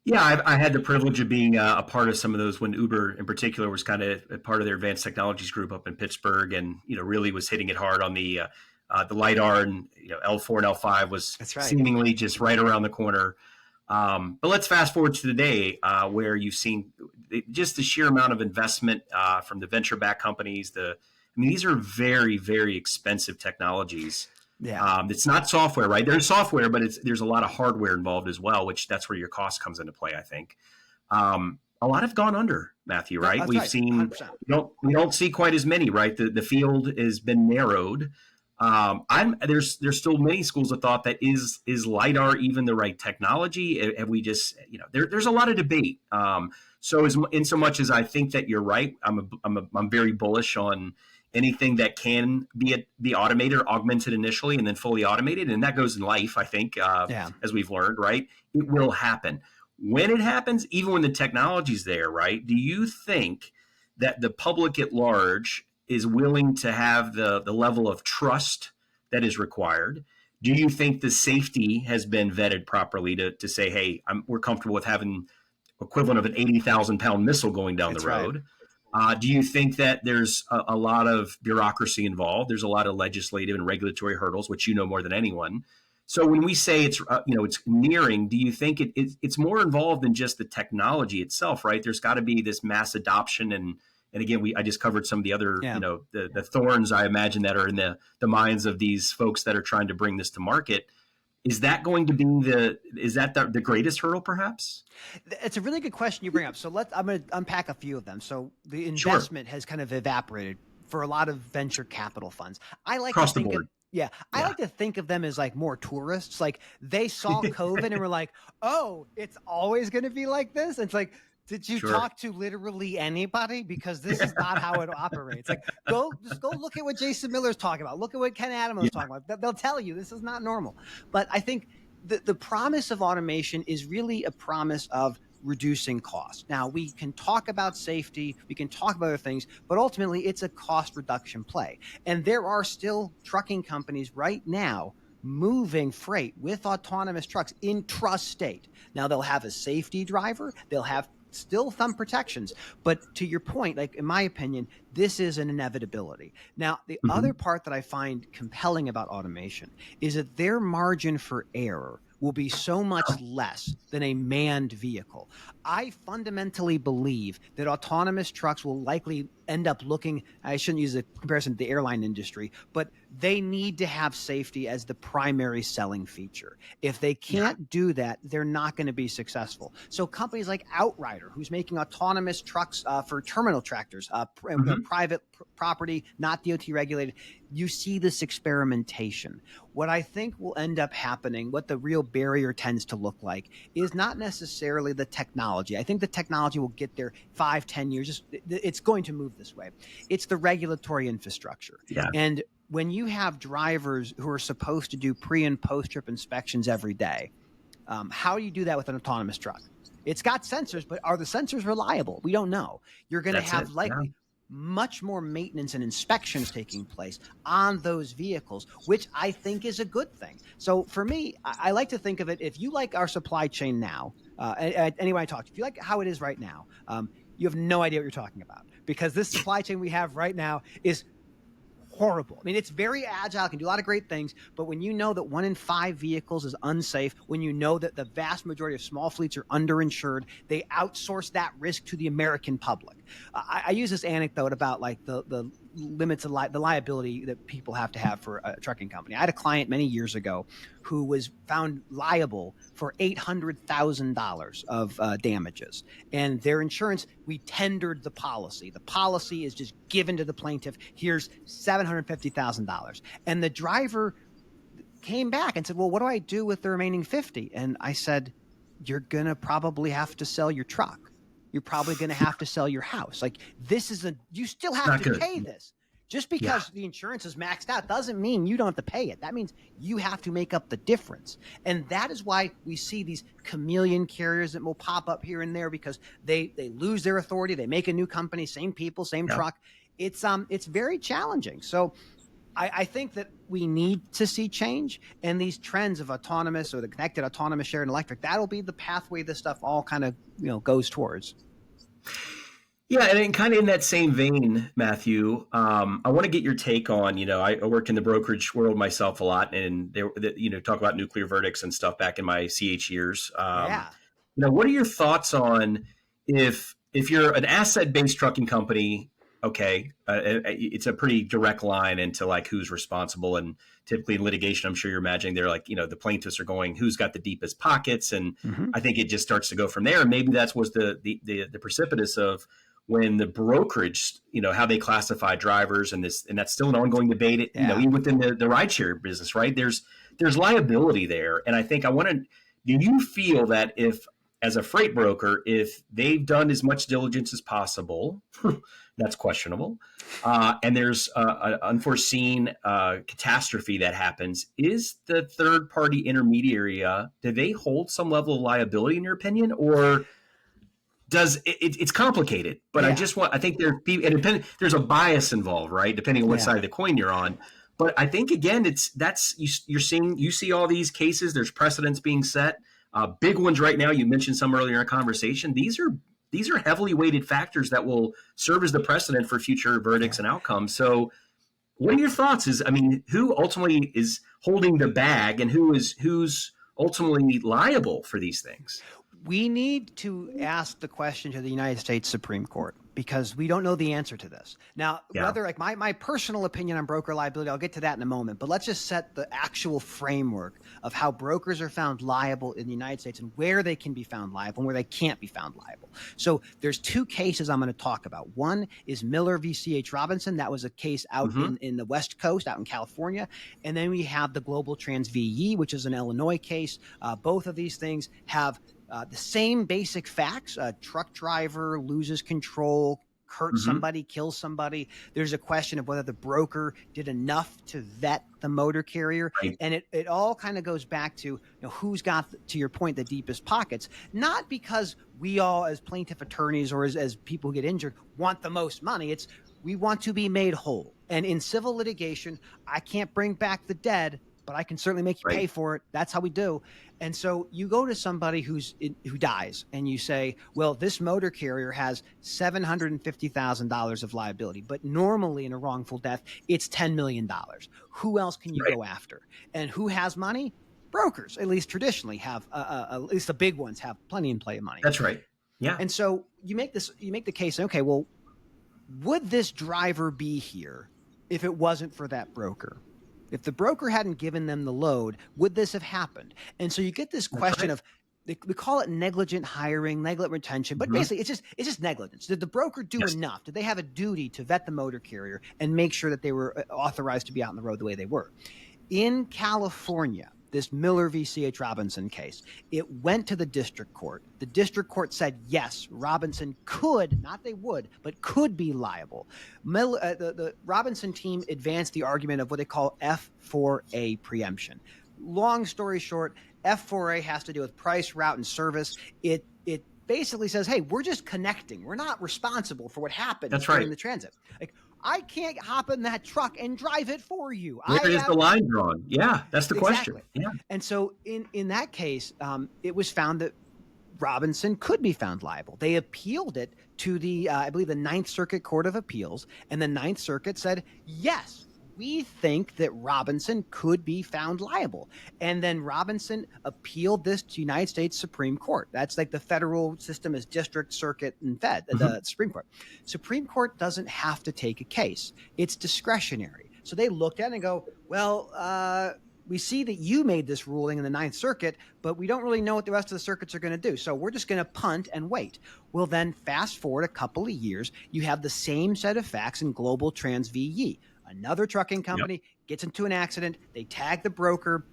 Yeah, I had the privilege of being a part of some of those when Uber in particular was kind of a part of their advanced technologies group up in Pittsburgh, and really was hitting it hard on the LiDAR, and L4 and L5 was seemingly just right around the corner. But let's fast forward to today, where you've seen just the sheer amount of investment from the venture-backed companies. These are very, very expensive technologies. It's not software, right? There's software, but there's a lot of hardware involved as well, which that's where your cost comes into play, I think. A lot have gone under, Matthew, right? We've seen, we don't see quite as many, right? The field has been narrowed. There's still many schools of thought that is LiDAR even the right technology? Have we just, there's a lot of debate. So in so much as I think that you're right, I'm very bullish on anything that can be automated or augmented initially and then fully automated. And that goes in life, I think, as we've learned, right? It will happen. When it happens, even when the technology's there, right? Do you think that the public at large is willing to have the level of trust that is required? Do you think the safety has been vetted properly to say, hey, we're comfortable with having equivalent of an 80,000 pound missile going down the road? Do you think that there's a lot of bureaucracy involved? There's a lot of legislative and regulatory hurdles, which you know more than anyone. So when we say it's nearing, do you think it's more involved than just the technology itself, right? There's got to be this mass adoption, and again, I just covered some of the other, the thorns I imagine that are in the minds of these folks that are trying to bring this to market. Is that going to be the greatest hurdle, perhaps? It's a really good question you bring up. So I'm going to unpack a few of them. So the investment has kind of evaporated for a lot of venture capital funds. I like across to think the board. I like to think of them as like more tourists. Like they saw COVID and were like, oh, it's always going to be like this. And it's like, did you talk to literally anybody? Because this is not how it operates. Like, just go look at what Jason Miller's talking about. Look at what Ken Adams is talking about. They'll tell you this is not normal. But I think the promise of automation is really a promise of reducing costs. Now, we can talk about safety, we can talk about other things, but ultimately it's a cost reduction play. And there are still trucking companies right now moving freight with autonomous trucks intrastate. Now they'll have a safety driver, they'll have still some protections. But to your point, like in my opinion, this is an inevitability. Now, the other part that I find compelling about automation is that their margin for error will be so much less than a manned vehicle. I fundamentally believe that autonomous trucks will likely end up looking, I shouldn't use a comparison to the airline industry, but they need to have safety as the primary selling feature. If they can't do that, they're not going to be successful. So companies like Outrider, who's making autonomous trucks for terminal tractors, private property, not DOT regulated, you see this experimentation. What I think will end up happening, what the real barrier tends to look like, is not necessarily the technology. I think the technology will get there 5-10 years. It's going to move this way. It's the regulatory infrastructure. And when you have drivers who are supposed to do pre and post trip inspections every day, how do you do that with an autonomous truck? It's got sensors, but are the sensors reliable? We don't know. You're going to have likely much more maintenance and inspections taking place on those vehicles, which I think is a good thing. So for me, I like to think of it, if you like our supply chain now, anyone I talk to, if you like how it is right now, you have no idea what you're talking about, because this supply chain we have right now is horrible. I mean, it's very agile, can do a lot of great things, but when you know that 1 in 5 vehicles is unsafe, when you know that the vast majority of small fleets are underinsured, they outsource that risk to the American public. I use this anecdote about like the limits of the liability that people have to have for a trucking company. I had a client many years ago who was found liable for $800,000 of damages, and their insurance, we tendered the policy. The policy is just given to the plaintiff. Here's $750,000. And the driver came back and said, well, what do I do with the remaining 50? And I said, you're going to probably have to sell your truck. You're probably going to have to sell your house. Like, this is you still have to pay this. Just because the insurance is maxed out doesn't mean you don't have to pay it. That means you have to make up the difference. And that is why we see these chameleon carriers that will pop up here and there, because they lose their authority. They make a new company, same people, same truck. It's very challenging. So I think that we need to see change, and these trends of autonomous or the connected, autonomous, shared, and electric, that'll be the pathway this stuff all kind of, goes towards. Yeah, and kind of in that same vein, Matthew, I want to get your take on, I worked in the brokerage world myself a lot, and talk about nuclear verdicts and stuff back in my CH years. What are your thoughts on if you're an asset-based trucking company? Okay, it's a pretty direct line into like who's responsible, and typically in litigation, I'm sure you're imagining they're like, the plaintiffs are going, who's got the deepest pockets, and I think it just starts to go from there. And maybe that's was the precipitous of when the brokerage, how they classify drivers, and that's still an ongoing debate, even within the rideshare business, right? There's liability there, and I think do you feel that if, as a freight broker, if they've done as much diligence as possible, that's questionable, and there's an unforeseen catastrophe that happens, is the third-party intermediary, do they hold some level of liability in your opinion, or does it's complicated? But I think there's a bias involved, right? Depending on what side of the coin you're on. But I think again, you see all these cases. There's precedents being set. Big ones right now. You mentioned some earlier in our conversation. These are heavily weighted factors that will serve as the precedent for future verdicts and outcomes. So, what are your thoughts? Who ultimately is holding the bag, and who's ultimately liable for these things? We need to ask the question to the United States Supreme Court, because we don't know the answer to this. Now, whether like my personal opinion on broker liability, I'll get to that in a moment, but let's just set the actual framework of how brokers are found liable in the United States and where they can be found liable and where they can't be found liable. So there's 2 cases I'm going to talk about. One is Miller v. C.H. Robinson. That was a case out in the West Coast, out in California. And then we have the Global Trans v. Yee, which is an Illinois case. Both of these things have the same basic facts. A truck driver loses control, hurts somebody, kills somebody. There's a question of whether the broker did enough to vet the motor carrier. Right. And it all kind of goes back to who's got, to your point, the deepest pockets. Not because we all, as plaintiff attorneys or as people who get injured, want the most money. It's we want to be made whole. And in civil litigation, I can't bring back the dead, but I can certainly make you pay for it. That's how we do. And so you go to somebody who dies and you say, well, this motor carrier has $750,000 of liability, but normally in a wrongful death, it's $10 million. Who else can you go after? And who has money? Brokers, at least traditionally, have at least the big ones have plenty in play of money. That's right. Yeah. And so you make the case, okay, well, would this driver be here if it wasn't for that broker? If the broker hadn't given them the load, would this have happened? And so you get this question of, we call it negligent hiring, negligent retention, but basically it's just negligence. Did the broker do enough? Did they have a duty to vet the motor carrier and make sure that they were authorized to be out on the road the way they were? In California, this Miller v. C.H. Robinson case, it went to the district court. The district court said, yes, Robinson could, not they would, but could be liable. The Robinson team advanced the argument of what they call F4A preemption. Long story short, F4A has to do with price, route, and service. It basically says, hey, we're just connecting. We're not responsible for what happened during the transit. Like, I can't hop in that truck and drive it for you. Where is the line drawn? Yeah, that's the question. Yeah. And so in that case, it was found that Robinson could be found liable. They appealed it to the, I believe, the Ninth Circuit Court of Appeals, and the Ninth Circuit said, yes, we think that Robinson could be found liable. And then Robinson appealed this to United States Supreme Court. That's like the federal system is district, circuit, and Fed, the Supreme Court. Supreme Court doesn't have to take a case. It's discretionary. So they looked at it and go, well, we see that you made this ruling in the Ninth Circuit, but we don't really know what the rest of the circuits are going to do. So we're just going to punt and wait. Well, then fast forward a couple of years, you have the same set of facts in Global Trans v. Yee. Another trucking company gets into an accident. They tag the broker.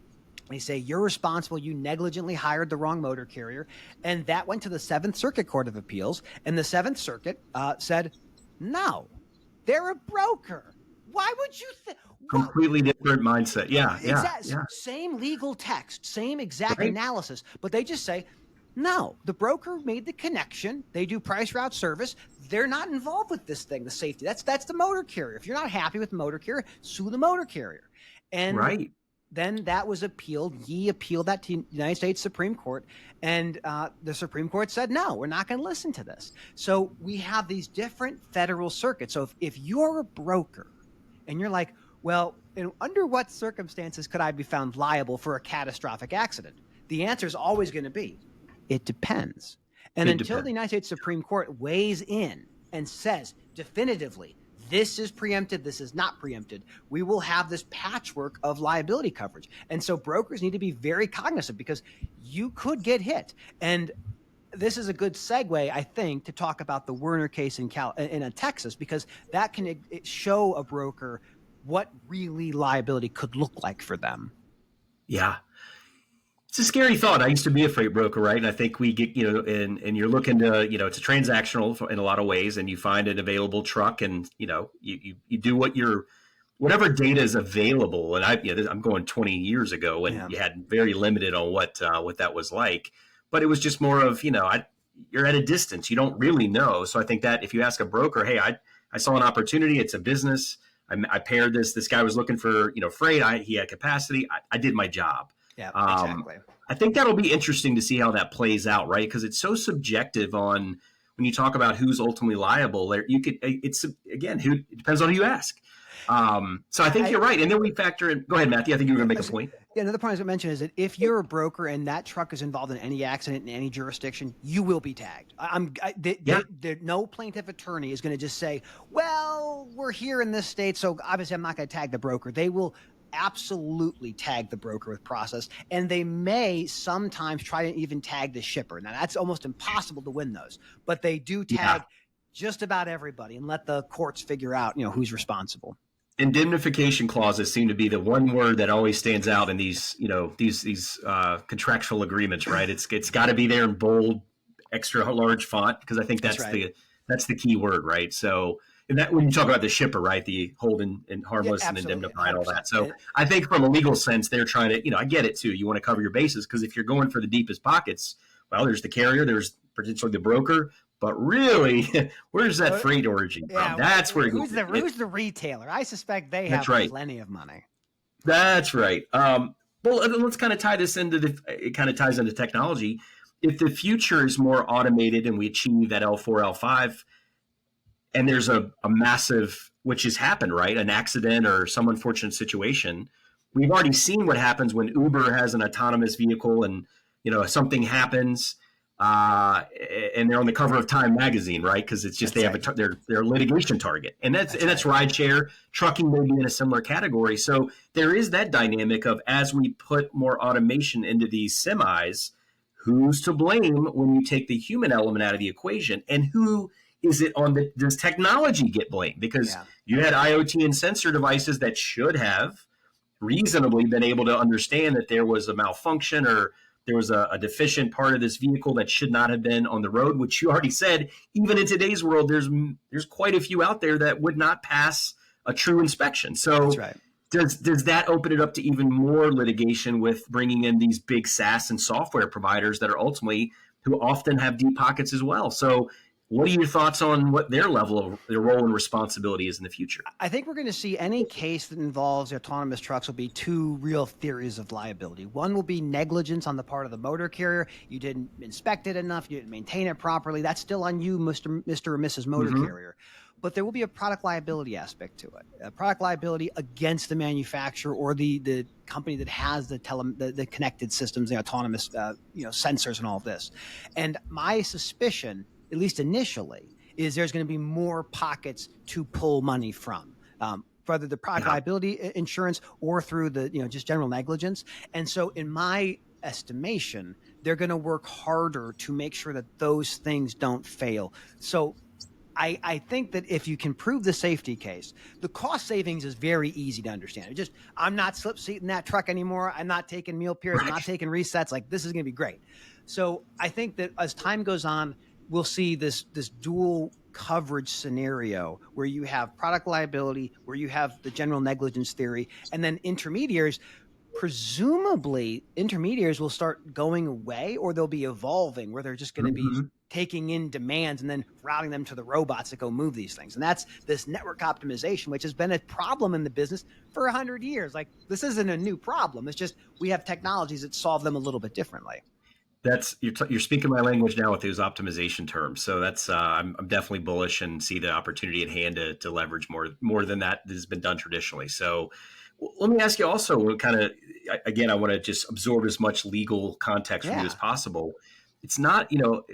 They say, you're responsible. You negligently hired the wrong motor carrier. And that went to the Seventh Circuit Court of Appeals. And the Seventh Circuit said, no, they're a broker. Why would you think? Completely different mindset. Yeah. Same legal text, same exact analysis. But they just say, no, the broker made the connection. They do price, route, service. They're not involved with this thing, the safety. That's the motor carrier. If you're not happy with the motor carrier, sue the motor carrier. And then that was appealed. Yee appealed that to the United States Supreme Court. And the Supreme Court said, no, we're not going to listen to this. So we have these different federal circuits. So if you're a broker and you're like, well, under what circumstances could I be found liable for a catastrophic accident? The answer is always going to be, it depends. And until the United States Supreme Court weighs in and says definitively, this is preempted, this is not preempted, we will have this patchwork of liability coverage. And so brokers need to be very cognizant because you could get hit. And this is a good segue, I think, to talk about the Werner case in Texas, because that can show a broker what really liability could look like for them. Yeah. It's a scary thought. I used to be a freight broker, right? And I think we get, and you're looking to, it's a transactional in a lot of ways, and you find an available truck, and you do whatever data is available. And I'm going 20 years ago, and you had very limited on what that was like, but it was just more of, you're at a distance, you don't really know. So I think that if you ask a broker, hey, I saw an opportunity, it's a business, I paired this guy was looking for freight, he had capacity, I did my job. Yeah, exactly. I think that'll be interesting to see how that plays out, right? Because it's so subjective on when you talk about who's ultimately liable. It depends on who you ask. So I think you're right. And then we factor in. Go ahead, Matthew. I think you were going to make a point. Yeah, another point I was going to mention is that if you're a broker and that truck is involved in any accident in any jurisdiction, you will be tagged. No plaintiff attorney is going to just say, well, we're here in this state, so obviously I'm not going to tag the broker. They will absolutely tag the broker with process, and they may sometimes try to even tag the shipper. Now, that's almost impossible to win those, but they do tag just about everybody and let the courts figure out, who's responsible. Indemnification clauses seem to be the one word that always stands out in these contractual agreements, right? It's got to be there in bold, extra large font, because I think that's the key word, right? So, and that when you talk about the shipper, right, the hold and harmless and indemnify and all that. So I think from a legal sense, they're trying to, I get it too. You want to cover your bases, because if you're going for the deepest pockets, well, there's the carrier, there's potentially the broker, but really, where's that freight origin from? That's where who's the retailer? I suspect they have plenty of money. That's right. Well, let's kind of tie this into it kind of ties into technology. If the future is more automated and we achieve that L4, L5, and there's a massive, which has happened, right? An accident or some unfortunate situation. We've already seen what happens when Uber has an autonomous vehicle and, something happens and they're on the cover of Time magazine, right? Because it's just they're a litigation target, and that's rideshare. Trucking may be in a similar category. So there is that dynamic of, as we put more automation into these semis, who's to blame when you take the human element out of the equation, and who is it on does technology get blamed? Because you had IoT and sensor devices that should have reasonably been able to understand that there was a malfunction or there was a deficient part of this vehicle that should not have been on the road, which you already said, even in today's world, there's quite a few out there that would not pass a true inspection. So does that open it up to even more litigation with bringing in these big SaaS and software providers that are ultimately, who often have deep pockets as well? So what are your thoughts on what their role and responsibility is in the future? I think we're going to see any case that involves autonomous trucks will be two real theories of liability. One will be negligence on the part of the motor carrier. You didn't inspect it enough. You didn't maintain it properly. That's still on you, Mr. or Mrs. Motor Carrier. But there will be a product liability aspect to it. A product liability against the manufacturer or the company that has the connected systems, the autonomous sensors and all of this. And my suspicion, at least initially, is there's going to be more pockets to pull money from, whether the product liability insurance or through the just general negligence. And so in my estimation, they're going to work harder to make sure that those things don't fail. So I think that if you can prove the safety case, the cost savings is very easy to understand. I'm not slip seating that truck anymore. I'm not taking meal periods. I'm not taking resets. Like, this is going to be great. So I think that as time goes on, we'll see this dual coverage scenario where you have product liability, where you have the general negligence theory, and then intermediaries. Presumably, intermediaries will start going away, or they'll be evolving, where they're just going to be taking in demands and then routing them to the robots that go move these things. And that's this network optimization, which has been a problem in the business for 100 years. Like, this isn't a new problem. It's just we have technologies that solve them a little bit differently. You're speaking my language now with those optimization terms. So that's I'm definitely bullish and see the opportunity at hand to leverage more than that has been done traditionally. So let me ask you also, kind of, again, I want to just absorb as much legal context from you as possible. It's not,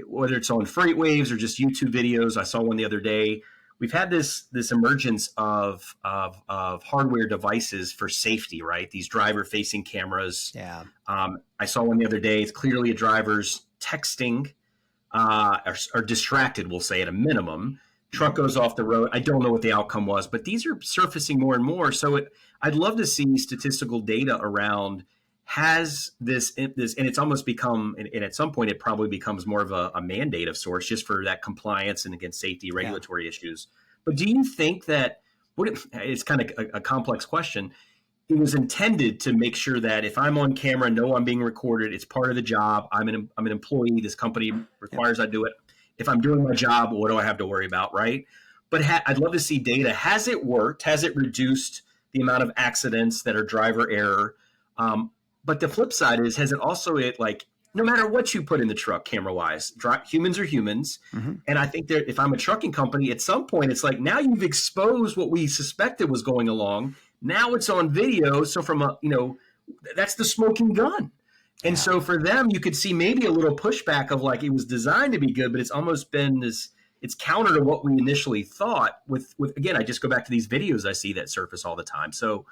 whether it's on freight waves or just YouTube videos. I saw one the other day. We've had this emergence of hardware devices for safety, right? These driver-facing cameras. Yeah. I saw one the other day. It's clearly a driver's texting or distracted, we'll say, at a minimum. Truck goes off the road. I don't know what the outcome was, but these are surfacing more and more. So I'd love to see statistical data around, has this, and it's almost become, and at some point it probably becomes more of a mandate of sorts, just for that compliance and against safety regulatory issues. But do you think that, it's kind of a complex question, it was intended to make sure that if I'm on camera, know I'm being recorded, it's part of the job, I'm an employee, this company requires I do it. If I'm doing my job, what do I have to worry about, right? But I'd love to see data. Has it worked? Has it reduced the amount of accidents that are driver error? But the flip side is, has it also, no matter what you put in the truck camera-wise, humans are humans. And I think that if I'm a trucking company, at some point, it's like, now you've exposed what we suspected was going along. Now it's on video. So that's the smoking gun. And so for them, you could see maybe a little pushback of, like, it was designed to be good, but it's almost been it's counter to what we initially thought with again, I just go back to these videos I see that surface all the time. So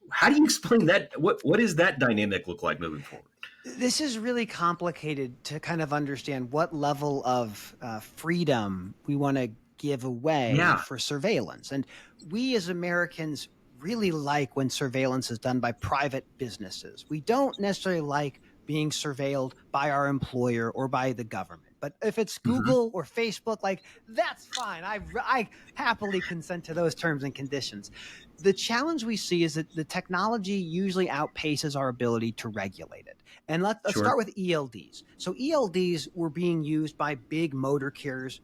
how do you explain that? What does that dynamic look like moving forward? This is really complicated to kind of understand what level of freedom we want to give away for surveillance. And we as Americans really like when surveillance is done by private businesses. We don't necessarily like being surveilled by our employer or by the government. But if it's Google or Facebook, that's fine. I happily consent to those terms and conditions. The challenge we see is that the technology usually outpaces our ability to regulate it. And let's start with ELDs. So ELDs were being used by big motor carriers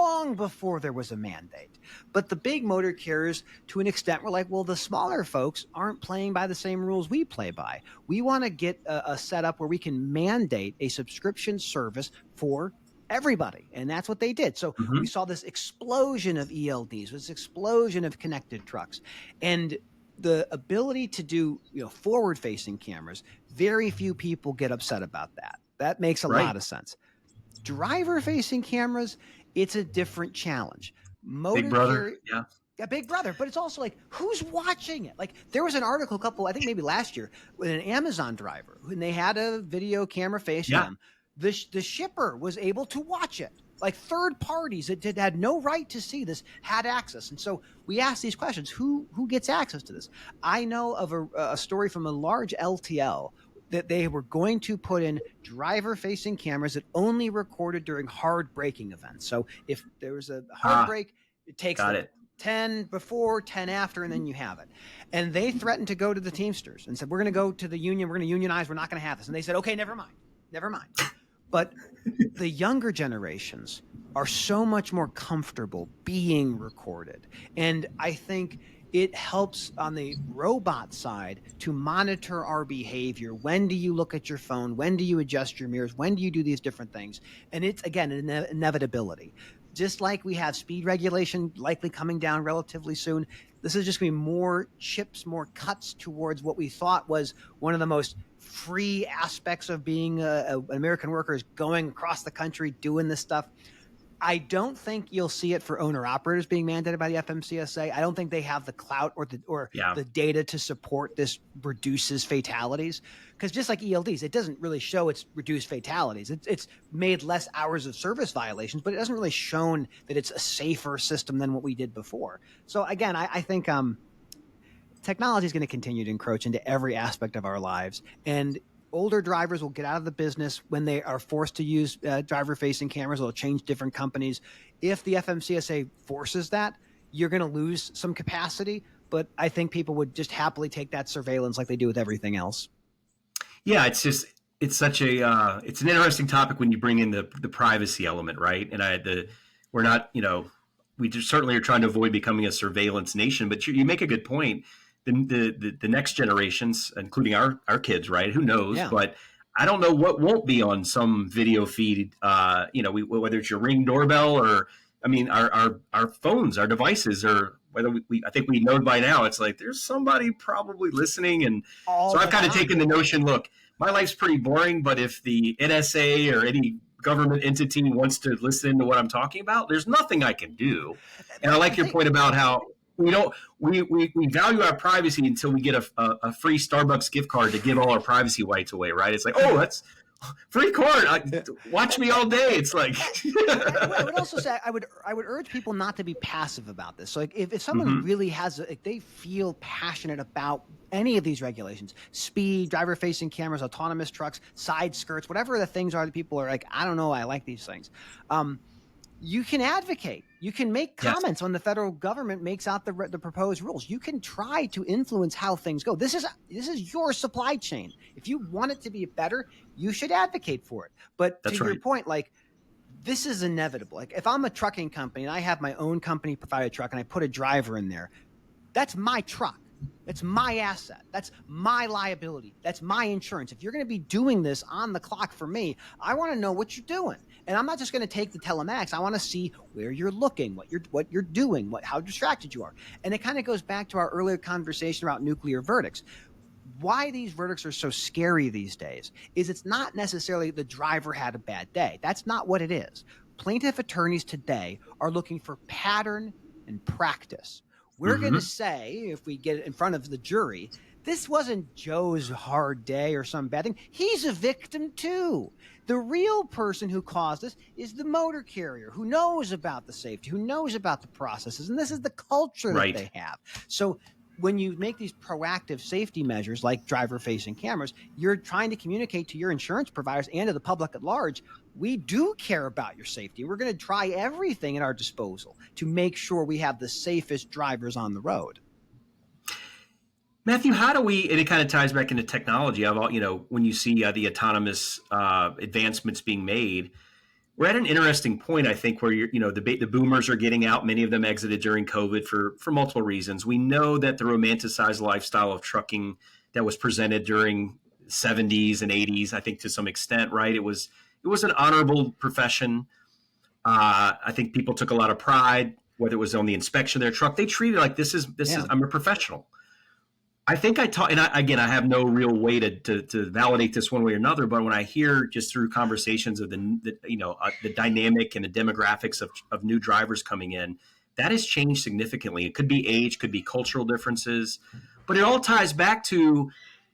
long before there was a mandate. But the big motor carriers, to an extent, were like, well, the smaller folks aren't playing by the same rules we play by. We want to get a setup where we can mandate a subscription service for everybody. And that's what they did. So we saw this explosion of ELDs, this explosion of connected trucks. And the ability to do, forward-facing cameras, very few people get upset about that. That makes a lot of sense. Driver-facing cameras, it's a different challenge. Big Brother, yeah, Big Brother. But it's also like, who's watching it? Like, there was an article I think maybe last year, with an Amazon driver, and they had a video camera facing them. The shipper was able to watch it. Like, third parties that had no right to see this had access. And so we asked these questions: who gets access to this? I know of a story from a large LTL that they were going to put in driver-facing cameras that only recorded during hard braking events. So if there was a hard brake, it takes 10 before, 10 after, and then you have it. And they threatened to go to the Teamsters and said, we're going to go to the union, we're going to unionize, we're not going to have this. And they said, okay, never mind. But the younger generations are so much more comfortable being recorded. And I think it helps on the robot side to monitor our behavior. When do you look at your phone? When do you adjust your mirrors? When do you do these different things? And it's, again, an inevitability. Just like we have speed regulation likely coming down relatively soon, this is just going to be more chips, more cuts towards what we thought was one of the most free aspects of being an American worker, is going across the country doing this stuff. I don't think you'll see it for owner-operators being mandated by the FMCSA. I don't think they have the clout or the data to support this reduces fatalities. Because just like ELDs, it doesn't really show it's reduced fatalities. It's made less hours of service violations, but it doesn't really shown that it's a safer system than what we did before. So again, I think technology is going to continue to encroach into every aspect of our lives. And older drivers will get out of the business when they are forced to use driver-facing cameras. They'll change different companies. If the FMCSA forces that, you're going to lose some capacity. But I think people would just happily take that surveillance like they do with everything else. Yeah, it's such a it's an interesting topic when you bring in the privacy element, right? And we're not, we just certainly are trying to avoid becoming a surveillance nation. But you make a good point. The next generations, including our kids, right? Who knows? Yeah. But I don't know what won't be on some video feed. Whether it's your Ring doorbell or, our phones, our devices, or whether I think we know by now. It's like there's somebody probably listening, and so I've kind of taken the notion. Look, my life's pretty boring, but if the NSA or any government entity wants to listen to what I'm talking about, there's nothing I can do. And I like your point about how we value our privacy until we get a free Starbucks gift card to give all our privacy rights away, right? It's like, oh, that's free card. Watch me all day. It's like. I would also say I would urge people not to be passive about this. So, like, if someone really has, they feel passionate about any of these regulations, speed, driver-facing cameras, autonomous trucks, side skirts, whatever the things are that people are like, I don't know, I like these things. You can advocate. You can make comments when the federal government makes out the proposed rules. You can try to influence how things go. This is your supply chain. If you want it to be better, you should advocate for it. But to your point, like, this is inevitable. Like, if I'm a trucking company and I have my own company provided truck and I put a driver in there, that's my truck. It's my asset. That's my liability. That's my insurance. If you're going to be doing this on the clock for me, I want to know what you're doing. And I'm not just going to take the telematics. I want to see where you're looking, what you're doing, how distracted you are. And it kind of goes back to our earlier conversation about nuclear verdicts. Why these verdicts are so scary these days is it's not necessarily the driver had a bad day. That's not what it is. Plaintiff attorneys today are looking for pattern and practice. We're going to say, if we get it in front of the jury, this wasn't Joe's hard day or some bad thing. He's a victim too. The real person who caused this is the motor carrier who knows about the safety, who knows about the processes. And this is the culture that they have. So when you make these proactive safety measures like driver-facing cameras, you're trying to communicate to your insurance providers and to the public at large, we do care about your safety. We're going to try everything at our disposal to make sure we have the safest drivers on the road. Matthew, how do we, and it kind of ties back into technology, when you see the autonomous advancements being made, we're at an interesting point, I think, where the boomers are getting out. Many of them exited during COVID for multiple reasons. We know that the romanticized lifestyle of trucking that was presented during 70s and 80s, I think to some extent, right? It was an honorable profession. I think people took a lot of pride, whether it was on the inspection of their truck. They treated it like this is I'm a professional. I think I have no real way to validate this one way or another, but when I hear just through conversations of the dynamic and the demographics of new drivers coming in, that has changed significantly. It could be age, could be cultural differences, but it all ties back to,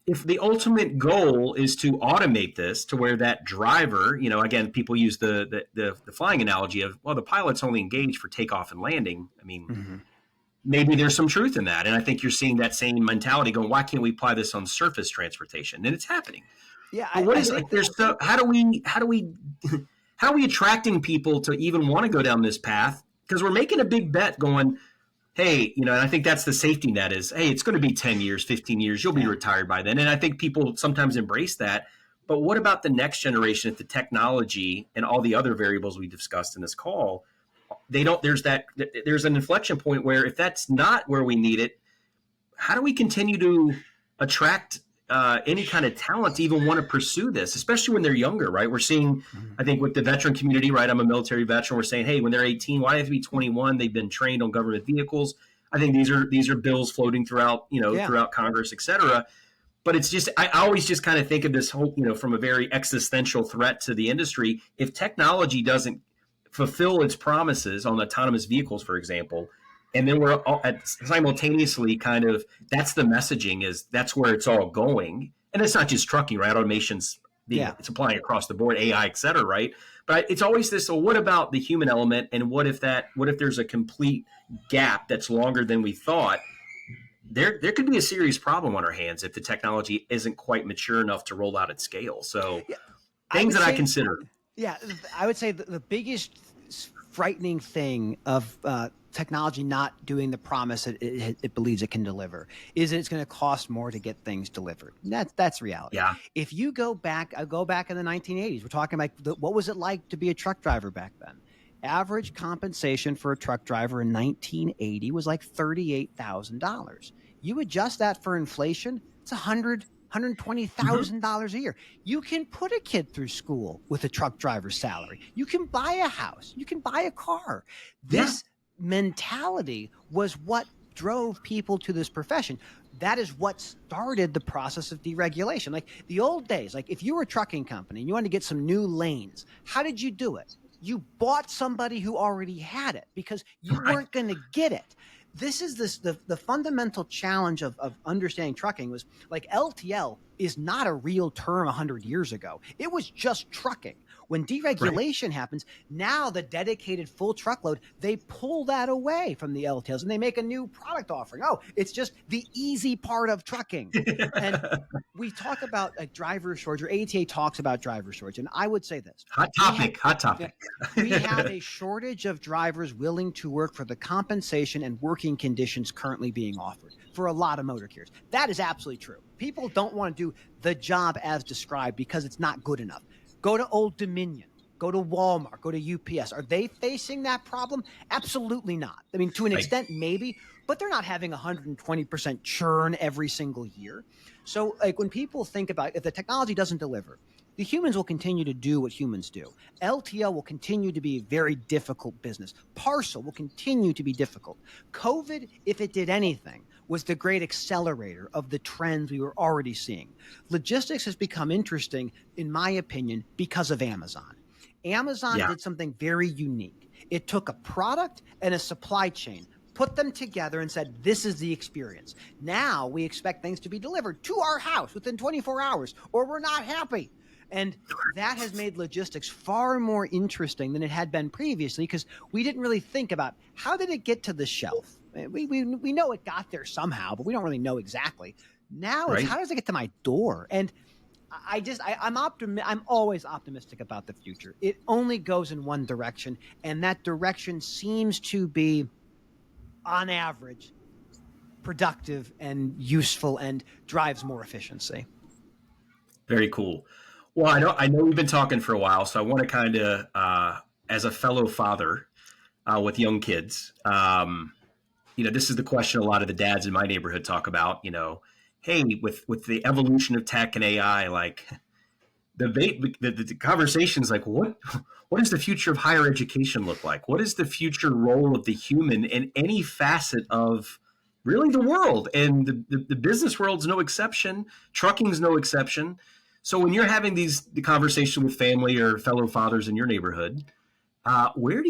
if the ultimate goal is to automate this to where that driver, again, people use the flying analogy of, well, the pilot's only engaged for takeoff and landing. I mean, maybe there's some truth in that. And I think you're seeing that same mentality going, why can't we apply this on surface transportation? And it's happening. Yeah. How are we attracting people to even want to go down this path? Because we're making a big bet going, hey, and I think that's the safety net is, hey, it's going to be 10 years, 15 years. You'll be retired by then. And I think people sometimes embrace that. But what about the next generation if the technology and all the other variables we discussed in this call, there's an inflection point where if that's not where we need it, how do we continue to attract any kind of talent to even want to pursue this, especially when they're younger, right? We're seeing, I think with the veteran community, right? I'm a military veteran. We're saying, hey, when they're 18, why do they have to be 21? They've been trained on government vehicles. I think these are bills floating throughout, throughout Congress, et cetera. But it's just, I always just kind of think of this whole, from a very existential threat to the industry. If technology doesn't fulfill its promises on autonomous vehicles, for example, and then we're simultaneously kind of, that's the messaging, is that's where it's all going. And it's not just trucking, right? Automation's it's applying across the board, AI, et cetera, right? But it's always this, so what about the human element? And what if there's a complete gap that's longer than we thought? There could be a serious problem on our hands if the technology isn't quite mature enough to roll out at scale. So things I consider. Yeah, I would say the biggest frightening thing of technology not doing the promise that it believes it can deliver is that it's going to cost more to get things delivered. That's reality. Yeah. If you go back in the 1980s, we're talking about what was it like to be a truck driver back then? Average compensation for a truck driver in 1980 was like $38,000. You adjust that for inflation, it's $120,000 a year. You can put a kid through school with a truck driver's salary. You can buy a house. You can buy a car. This mentality was what drove people to this profession. That is what started the process of deregulation. Like the old days, like if you were a trucking company and you wanted to get some new lanes, how did you do it? You bought somebody who already had it because you weren't going to get it. This is the fundamental challenge of understanding trucking was like LTL is not a real term 100 years ago. It was just trucking. When deregulation happens, now the dedicated full truckload, they pull that away from the LTLs and they make a new product offering. Oh, it's just the easy part of trucking. And we talk about like driver shortage, or ATA talks about driver shortage. And I would say this. Hot topic. We have a shortage of drivers willing to work for the compensation and working conditions currently being offered for a lot of motor carriers. That is absolutely true. People don't want to do the job as described because it's not good enough. Go to Old Dominion, go to Walmart, go to UPS. Are they facing that problem? Absolutely not. I mean, to an extent, maybe, but they're not having 120% churn every single year. So like when people think about if the technology doesn't deliver, the humans will continue to do what humans do. LTL will continue to be a very difficult business. Parcel will continue to be difficult. COVID, if it did anything, was the great accelerator of the trends we were already seeing. Logistics has become interesting, in my opinion, because of Amazon. Amazon did something very unique. It took a product and a supply chain, put them together and said, this is the experience. Now we expect things to be delivered to our house within 24 hours, or we're not happy. And that has made logistics far more interesting than it had been previously because we didn't really think about how did it get to the shelf? We know it got there somehow, but we don't really know exactly. Now it's how does it get to my door? And I'm always optimistic about the future. It only goes in one direction, and that direction seems to be, on average, productive and useful and drives more efficiency. Very cool. Well, I know we've been talking for a while, so I want to kind of, as a fellow father with young kids, this is the question a lot of the dads in my neighborhood talk about. Hey, with the evolution of tech and AI, like the conversations, like what does the future of higher education look like? What is the future role of the human in any facet of really the world? And the business world's no exception. Trucking's no exception. So when you're having the conversation with family or fellow fathers in your neighborhood, where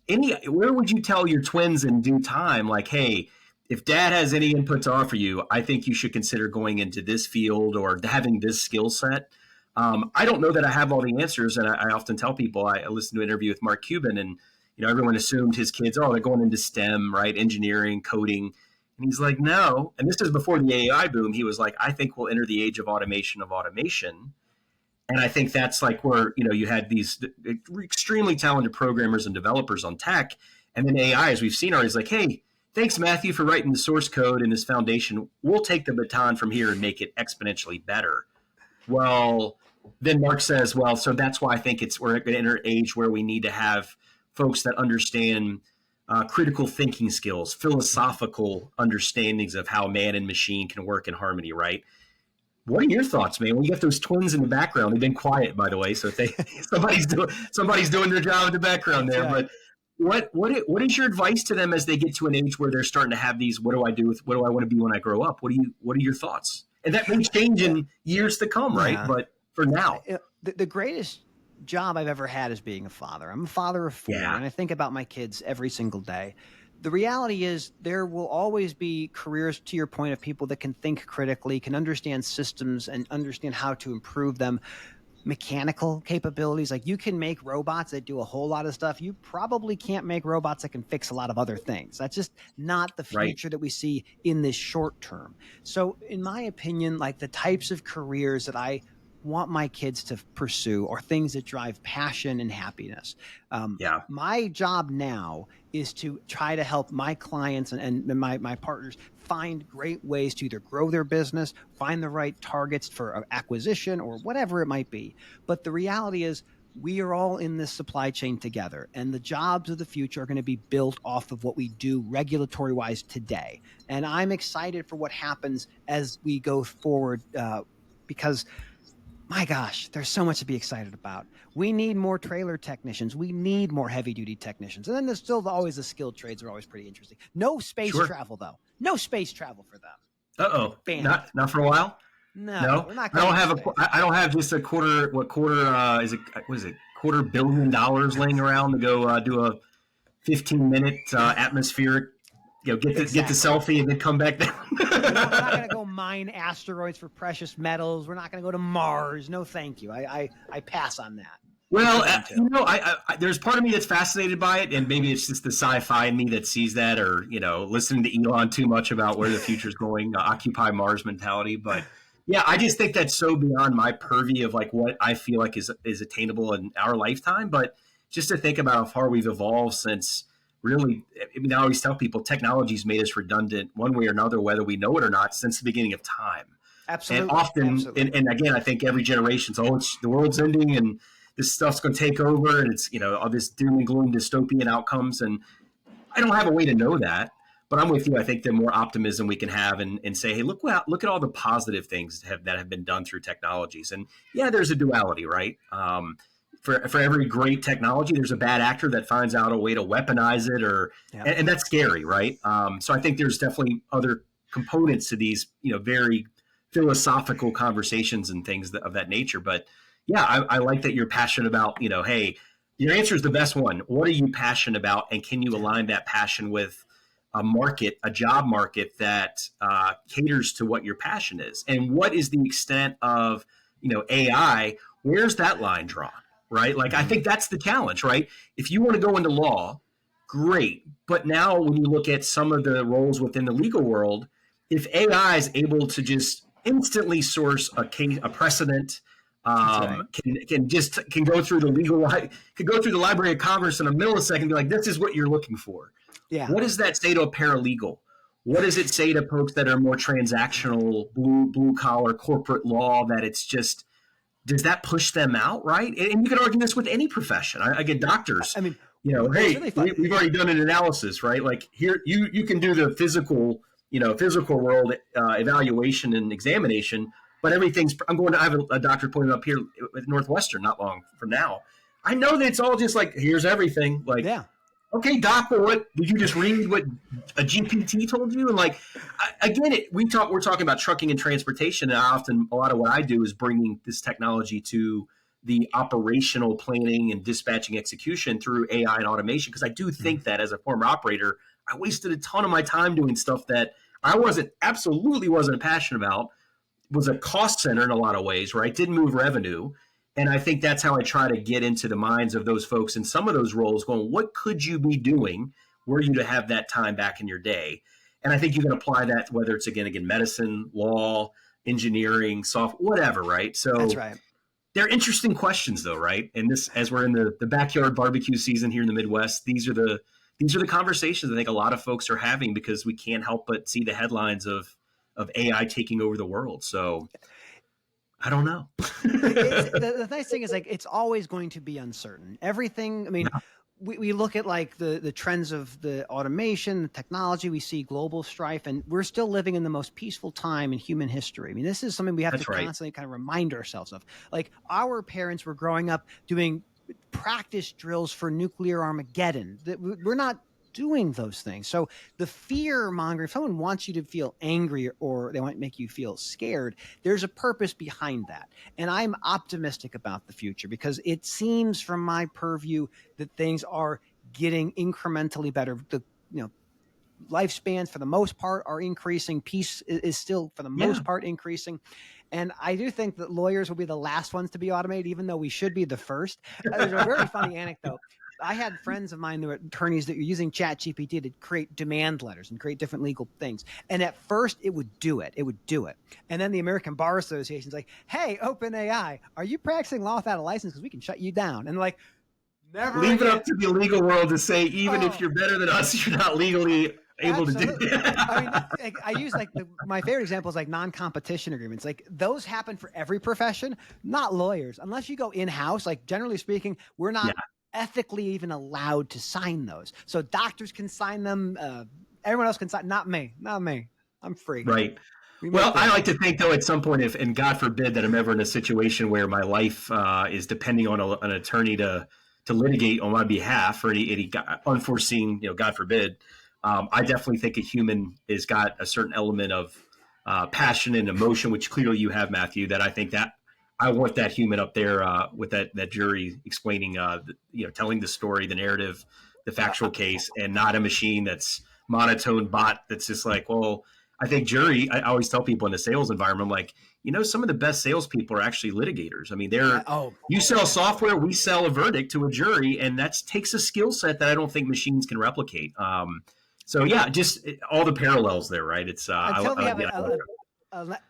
would you tell your twins in due time, like, hey, if dad has any input to offer you, I think you should consider going into this field or having this skill set. I don't know that I have all the answers. And I often tell people, I listened to an interview with Mark Cuban, and everyone assumed his kids, they're going into STEM, right? Engineering, coding. And he's like, no. And this is before the AI boom. He was like, I think we'll enter the age of automation. And I think that's like where, you had these extremely talented programmers and developers on tech. And then AI, as we've seen, is like, hey, thanks, Matthew, for writing the source code and this foundation. We'll take the baton from here and make it exponentially better. Well, then Mark says, well, so that's why I think we're going to enter an age where we need to have folks that understand critical thinking skills, philosophical understandings of how man and machine can work in harmony, right? What are your thoughts, man? When you get those twins in the background, they've been quiet, by the way, so if somebody's doing their job in the background there. Right. But what is your advice to them as they get to an age where they're starting to have these? What do I want to be when I grow up? What are your thoughts? And that may change in years to come, right? Yeah. But for now, the greatest job I've ever had is being a father. I'm a father of 4, and I think about my kids every single day. The reality is there will always be careers, to your point, of people that can think critically, can understand systems and understand how to improve them. Mechanical capabilities, like you can make robots that do a whole lot of stuff. You probably can't make robots that can fix a lot of other things. That's just not the future that we see in this short term. So in my opinion, like the types of careers that I want my kids to pursue are things that drive passion and happiness. My job now is to try to help my clients and my partners find great ways to either grow their business, find the right targets for acquisition or whatever it might be. But the reality is we are all in this supply chain together, and the jobs of the future are going to be built off of what we do regulatory wise today. And I'm excited for what happens as we go forward because my gosh, there's so much to be excited about. We need more trailer technicians. We need more heavy duty technicians. And then there's still always the skilled trades are always pretty interesting. No space travel though. No space travel for them. Uh-oh. Not for a while? No. We're not I don't have just a quarter $250 million laying around to go do a 15-minute atmospheric, get the selfie and then come back down. We're not going to go mine asteroids for precious metals. We're not going to go to Mars. No, thank you. I pass on that. Well, I there's part of me that's fascinated by it, and maybe it's just the sci-fi in me that sees that, or listening to Elon too much about where the future's going, Occupy Mars mentality. But yeah, I just think that's so beyond my purview of like what I feel like is attainable in our lifetime. But just to think about how far we've evolved since. Really, I always tell people technology's made us redundant one way or another, whether we know it or not, since the beginning of time. Absolutely. And often, and again, I think every generation's, the world's ending and this stuff's going to take over, and it's, all this doom and gloom dystopian outcomes. And I don't have a way to know that, but I'm with you. I think the more optimism we can have and say, hey, look at all the positive things that have been done through technologies. And yeah, there's a duality, right? For every great technology, there's a bad actor that finds out a way to weaponize it, and that's scary, right? So I think there's definitely other components to these, very philosophical conversations and things of that nature. But yeah, I like that you're passionate about, hey, your answer is the best one. What are you passionate about, and can you align that passion with a job market that caters to what your passion is, and what is the extent of, AI? Where's that line drawn? Right? Like, I think that's the challenge, right? If you want to go into law, great. But now when you look at some of the roles within the legal world, if AI is able to just instantly source a precedent, can go through the Library of Congress in a millisecond and be like, this is what you're looking for. Yeah. What does that say to a paralegal? What does it say to folks that are more transactional, blue collar corporate law, that it's just, does that push them out, right? And you can argue this with any profession. I get doctors. I mean, hey, really we've already done an analysis, right? Like here, you can do the physical, physical world evaluation and examination, but I'm going to have a doctor putting up here at Northwestern not long from now. I know that it's all just like, here's everything. Like, yeah. Okay, doc, but what did you just read what a GPT told you? And like, we're talking about trucking and transportation. And often a lot of what I do is bringing this technology to the operational planning and dispatching execution through AI and automation. Because I do think that as a former operator, I wasted a ton of my time doing stuff that I absolutely wasn't passionate about, was a cost center in a lot of ways, right? Didn't move revenue. And I think that's how I try to get into the minds of those folks in some of those roles going, what could you be doing were you to have that time back in your day? And I think you can apply that, whether it's again, medicine, law, engineering, software, whatever, right? So that's right. They're interesting questions though, right? And this, as we're in the backyard barbecue season here in the Midwest, these are the conversations I think a lot of folks are having because we can't help but see the headlines of AI taking over the world. So I don't know. The nice thing is, like, it's always going to be uncertain. Everything, I mean, we look at like the trends of the automation, the technology, we see global strife, and we're still living in the most peaceful time in human history. I mean, this is something we have to constantly kind of remind ourselves of. Like, our parents were growing up doing practice drills for nuclear Armageddon. We're not doing those things. So the fear mongering, if someone wants you to feel angry or they want to make you feel scared, there's a purpose behind that. And I'm optimistic about the future because it seems from my purview that things are getting incrementally better. The lifespans for the most part are increasing. Peace is still for the most part increasing. And I do think that lawyers will be the last ones to be automated, even though we should be the first. There's a very funny anecdote. I had friends of mine that were attorneys that were using ChatGPT to create demand letters and create different legal things. And at first it would do it. And then the American Bar Association's like, hey, OpenAI, are you practicing law without a license? Because we can shut you down. And like, never leave it up to the legal world to say, even if you're better than us, you're not legally able to do it. I mean, I use like my favorite example is like non-competition agreements. Like those happen for every profession, not lawyers. Unless you go in-house, like generally speaking, we're not ethically even allowed to sign those. So doctors can sign them. Everyone else can sign. Not me. I'm free. Right. Well, I like to think though, at some point, and God forbid that I'm ever in a situation where my life is depending on an attorney to litigate on my behalf for any unforeseen, God forbid. I definitely think a human has got a certain element of passion and emotion, which clearly you have, Matthew, that I think that I want that human up there with that jury explaining, telling the story, the narrative, the factual case, and not a machine that's monotone bot that's just like, well, I think jury, I always tell people in the sales environment, I'm like, some of the best salespeople are actually litigators. I mean, you sell software, we sell a verdict to a jury, and that takes a skill set that I don't think machines can replicate. So yeah, just all the parallels there, right? It's an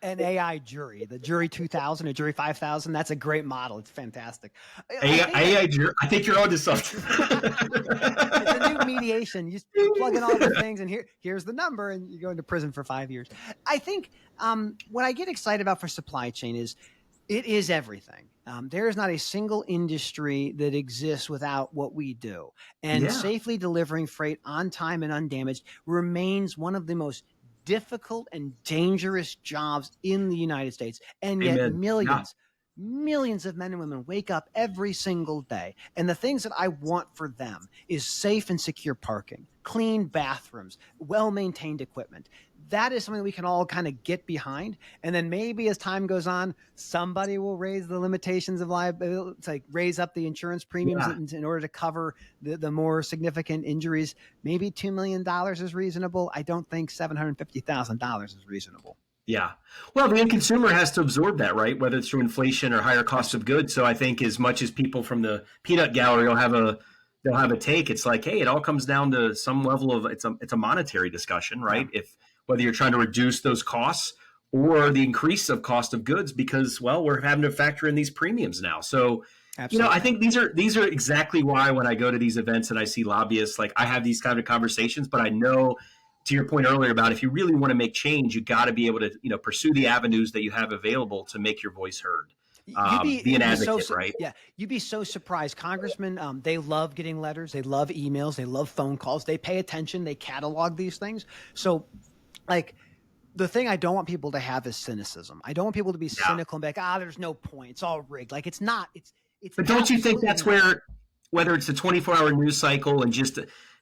AI jury, the jury 2000 or jury 5000. That's a great model. It's fantastic. AI jury. I think you're onto something. It's a new mediation. You just plug in all the things, and here's the number, and you go into prison for 5 years. I think what I get excited about for supply chain is it is everything. There is not a single industry that exists without what we do. And safely delivering freight on time and undamaged remains one of the most difficult and dangerous jobs in the United States. And yet millions of men and women wake up every single day. And the things that I want for them is safe and secure parking, clean bathrooms, well-maintained equipment. That is something we can all kind of get behind. And then maybe as time goes on, somebody will raise the limitations of liability, it's like raise up the insurance premiums in order to cover the more significant injuries. Maybe $2 million is reasonable. I don't think $750,000 is reasonable. Yeah. Well, the end consumer has to absorb that, right? Whether it's through inflation or higher cost of goods. So I think as much as people from the peanut gallery will have a take, it's like, hey, it all comes down to some level of it's a monetary discussion, right? Yeah. If whether you're trying to reduce those costs or the increase of cost of goods because, well, we're having to factor in these premiums now. So, I think these are exactly why when I go to these events and I see lobbyists, like I have these kind of conversations, but I know to your point earlier about if you really want to make change, you got to be able to, pursue the avenues that you have available to make your voice heard. be an advocate, right? Yeah, you'd be so surprised. Congressmen, they love getting letters, they love emails, they love phone calls, they pay attention, they catalog these things. So, like, the thing I don't want people to have is cynicism. I don't want people to be cynical and be like, there's no point, it's all rigged. Like, it's not. It's. But don't you think that's where, whether it's a 24-hour news cycle and just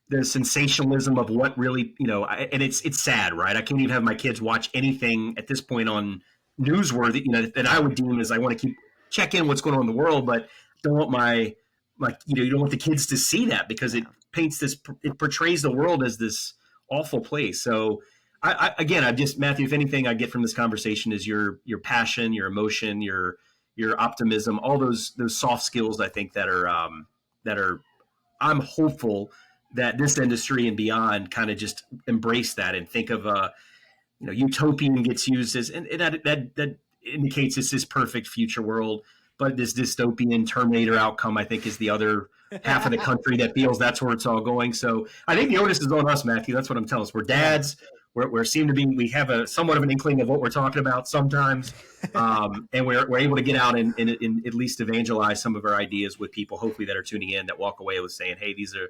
the sensationalism of what really, and it's sad, right? I can't even have my kids watch anything at this point on newsworthy, that I would deem as I want to check in what's going on in the world, but don't want you don't want the kids to see that because it portrays the world as this awful place. So Matthew, if anything I get from this conversation is your passion, your emotion, your optimism, all those soft skills, I think that are I'm hopeful that this industry and beyond kind of just embrace that and think of utopian gets used as, and that indicates it's this perfect future world, but this dystopian Terminator outcome, I think, is the other half of the country that feels that's where it's all going. So I think the onus is on us, Matthew. That's what I'm telling us. We're dads. We have a somewhat of an inkling of what we're talking about sometimes, and we're able to get out and at least evangelize some of our ideas with people, hopefully, that are tuning in, that walk away with saying, hey, these are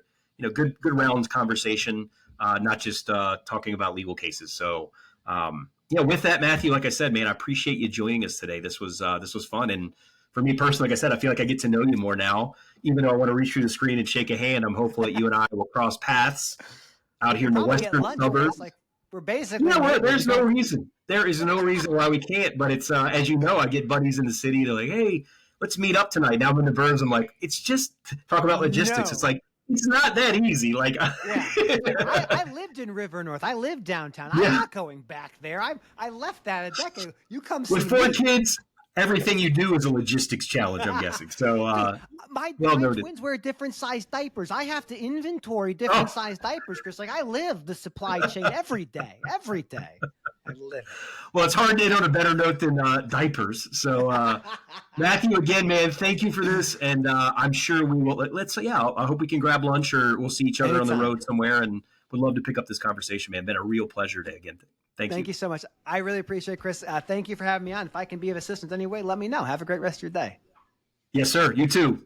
good rounds conversation, not just talking about legal cases. So with that, Matthew, like I said, man, I appreciate you joining us today. This was fun, and for me personally, like I said, I feel like I get to know you more now. Even though I want to reach through the screen and shake a hand, I'm hopeful that you and I will cross paths out here in the western suburbs. We're basically there's no reason. There is no reason why we can't. But it's as you know, I get buddies in the city. They're like, "Hey, let's meet up tonight." Now I'm in the burbs. I'm like, it's just talk about logistics. No. It's like it's not that easy. Like, I lived in River North. I lived downtown. I'm not going back there. I left that a decade. You come see with 4 kids. Everything you do is a logistics challenge, I'm guessing. So, my twins wear different size diapers. I have to inventory different size diapers, Chris. Like, I live the supply chain every day. I live. Well, it's hard to end on a better note than diapers. So, Matthew, again, man, thank you for this, and I'm sure we will. I hope we can grab lunch or we'll see each other on the road somewhere, and would love to pick up this conversation, man. Been a real pleasure to again. Thank you so much. I really appreciate it, Chris. Thank you for having me on. If I can be of assistance anyway, let me know. Have a great rest of your day. Yes, sir. You too.